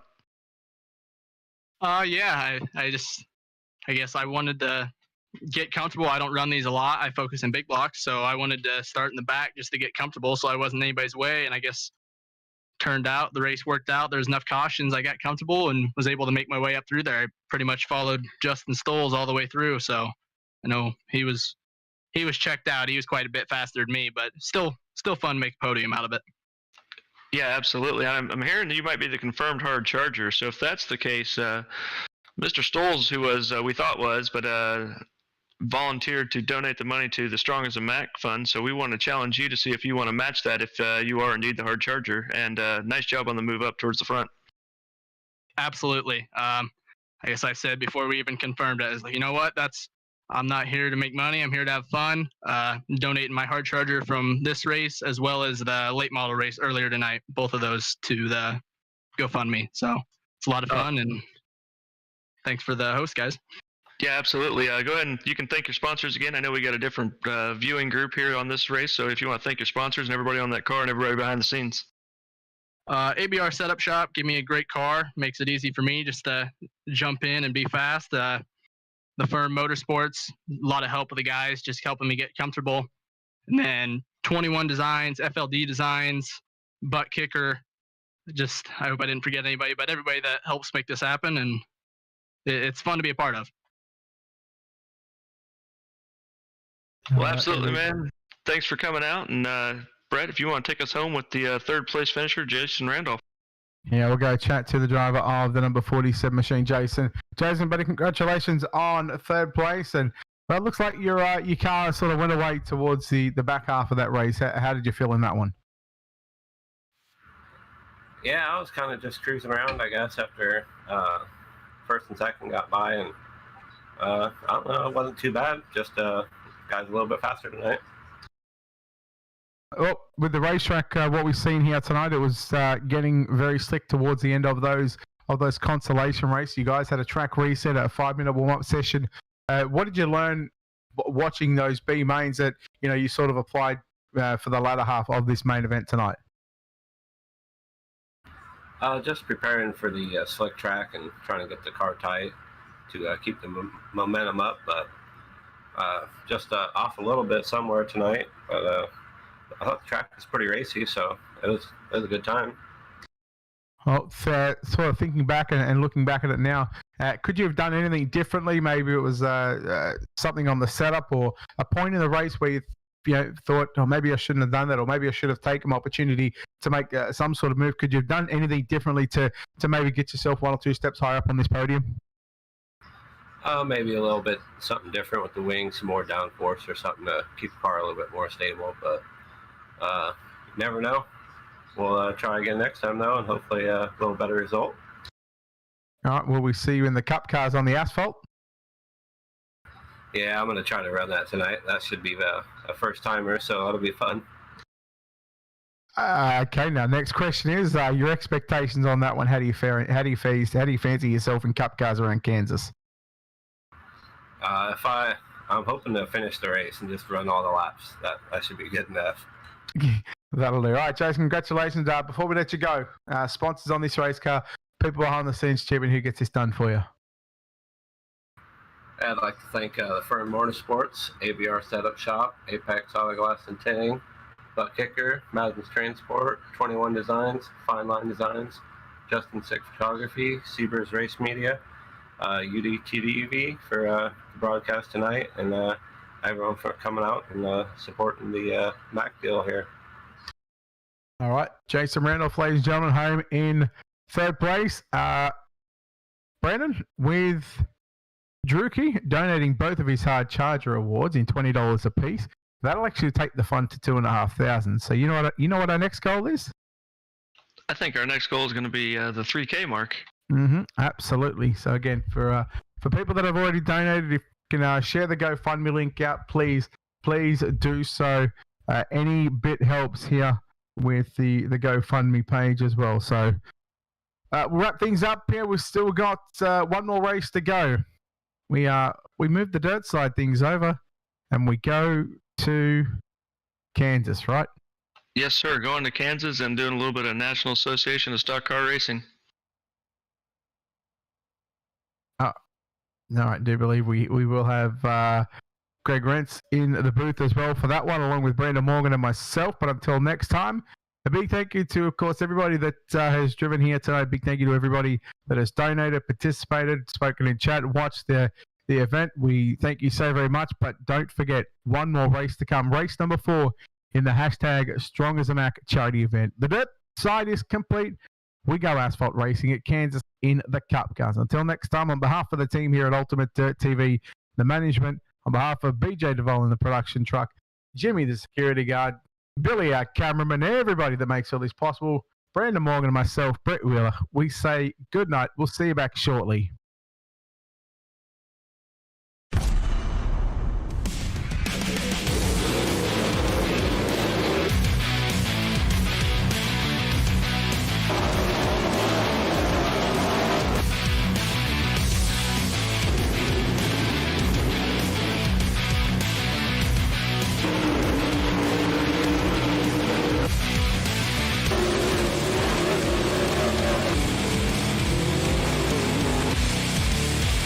Yeah, I guess I wanted to get comfortable. I don't run these a lot. I focus in big blocks, so I wanted to start in the back just to get comfortable so I wasn't anybody's way, and I guess turned out the race worked out. There's enough cautions. I got comfortable and was able to make my way up through there. I pretty much followed Justin Stoles all the way through, so I know he was checked out. He was quite a bit faster than me, but still fun to make a podium out of it. Yeah, absolutely. I'm hearing you might be the confirmed hard charger. So if that's the case, Mr. Stoles, who was we thought was, but volunteered to donate the money to the Strong as a Mac fund. So we want to challenge you to see if you want to match that if you are indeed the hard charger. And nice job on the move up towards the front. Absolutely. I guess I said before we even confirmed it, I was like, you know what? I'm not here to make money. I'm here to have fun. Donating my hard charger from this race as well as the late model race earlier tonight, both of those to the GoFundMe. So it's a lot of fun, and thanks for the host, guys. Yeah, absolutely. Go ahead and you can thank your sponsors again. I know we got a different viewing group here on this race, so if you want to thank your sponsors and everybody on that car and everybody behind the scenes. ABR Setup Shop, give me a great car. Makes it easy for me just to jump in and be fast. The Firm Motorsports, a lot of help with the guys, just helping me get comfortable. And then 21 Designs, FLD Designs, Butt Kicker. Just, I hope I didn't forget anybody, but everybody that helps make this happen, and it's fun to be a part of. Well, absolutely, man. Thanks for coming out. And Brett, if you want to take us home with the third place finisher, Jason Randolph. Yeah, we'll go chat to the driver of the number 47 machine, Jason. Jason, buddy, congratulations on third place. And well, it looks like your car sort of went away towards the back half of that race. How did you feel in that one? Yeah, I was kind of just cruising around, I guess, after first and second got by, and I don't know, it wasn't too bad. Just guys a little bit faster tonight. Well, with the racetrack, what we've seen here tonight, it was getting very slick towards the end of those consolation races. You guys had a track reset, a 5-minute warm-up session. What did you learn watching those B mains that you sort of applied for the latter half of this main event tonight? Just preparing for the slick track and trying to get the car tight to keep the momentum up, but just off a little bit somewhere tonight. But I thought the track was pretty racy, so it was a good time. Well, sort of thinking back and looking back at it now, could you have done anything differently? Maybe it was something on the setup or a point in the race where you thought, oh, maybe I shouldn't have done that, or maybe I should have taken my opportunity to make some sort of move. Could you have done anything differently to maybe get yourself 1 or 2 steps higher up on this podium? Maybe a little bit something different with the wings, some more downforce or something to keep the car a little bit more stable, but you never know. We'll try again next time, though, and hopefully a little better result. All right, will we see you in the Cup cars on the asphalt? Yeah, I'm going to try to run that tonight. That should be a first-timer, so that'll be fun. Okay, now next question is your expectations on that one. How do you fancy yourself in Cup cars around Kansas? I'm hoping to finish the race and just run all the laps. That should be good enough. That'll do. All right, Jason, congratulations. Before we let you go, sponsors on this race car, people behind the scenes, Chibin, who gets this done for you? I'd like to thank the Fern Motorsports, ABR Setup Shop, Apex Auto Glass and Tinting, Butt Kicker, Madden's Transport, 21 Designs, Fine Line Designs, Justin Sick Photography, Seabers Race Media, UDTDV for the broadcast tonight, and everyone for coming out and supporting the Mac deal here. All right, Jason Randolph, ladies and gentlemen, home in third place. Brandon, with Druki donating both of his hard charger awards in $20 a piece, that'll actually take the fund to $2,500. So you know what our next goal is? I think our next goal is going to be the 3K mark. Absolutely. So again, for people that have already donated, if you can share the GoFundMe link out, please do so. Any bit helps here with the GoFundMe page as well. So we'll wrap things up here. We've still got one more race to go. We move the dirt side things over, and we go to Kansas, right? Yes, sir. Going to Kansas and doing a little bit of National Association of Stock Car Racing. No, I do believe we will have Greg Rentz in the booth as well for that one, along with Brandon Morgan and myself. But until next time, a big thank you to, of course, everybody that has driven here tonight. A big thank you to everybody that has donated, participated, spoken in chat, watched the event. We thank you so very much. But don't forget, one more race to come. Race number 4 in the hashtag Strong as a Mac charity event. The dirt side is complete. We go asphalt racing at Kansas in the Cup cars. Until next time, on behalf of the team here at UltimateDirtTV, the management, on behalf of BJ DeVol in the production truck, Jimmy the security guard, Billy our cameraman, everybody that makes all this possible, Brandon Morgan and myself, Brett Wheeler, we say good night. We'll see you back shortly.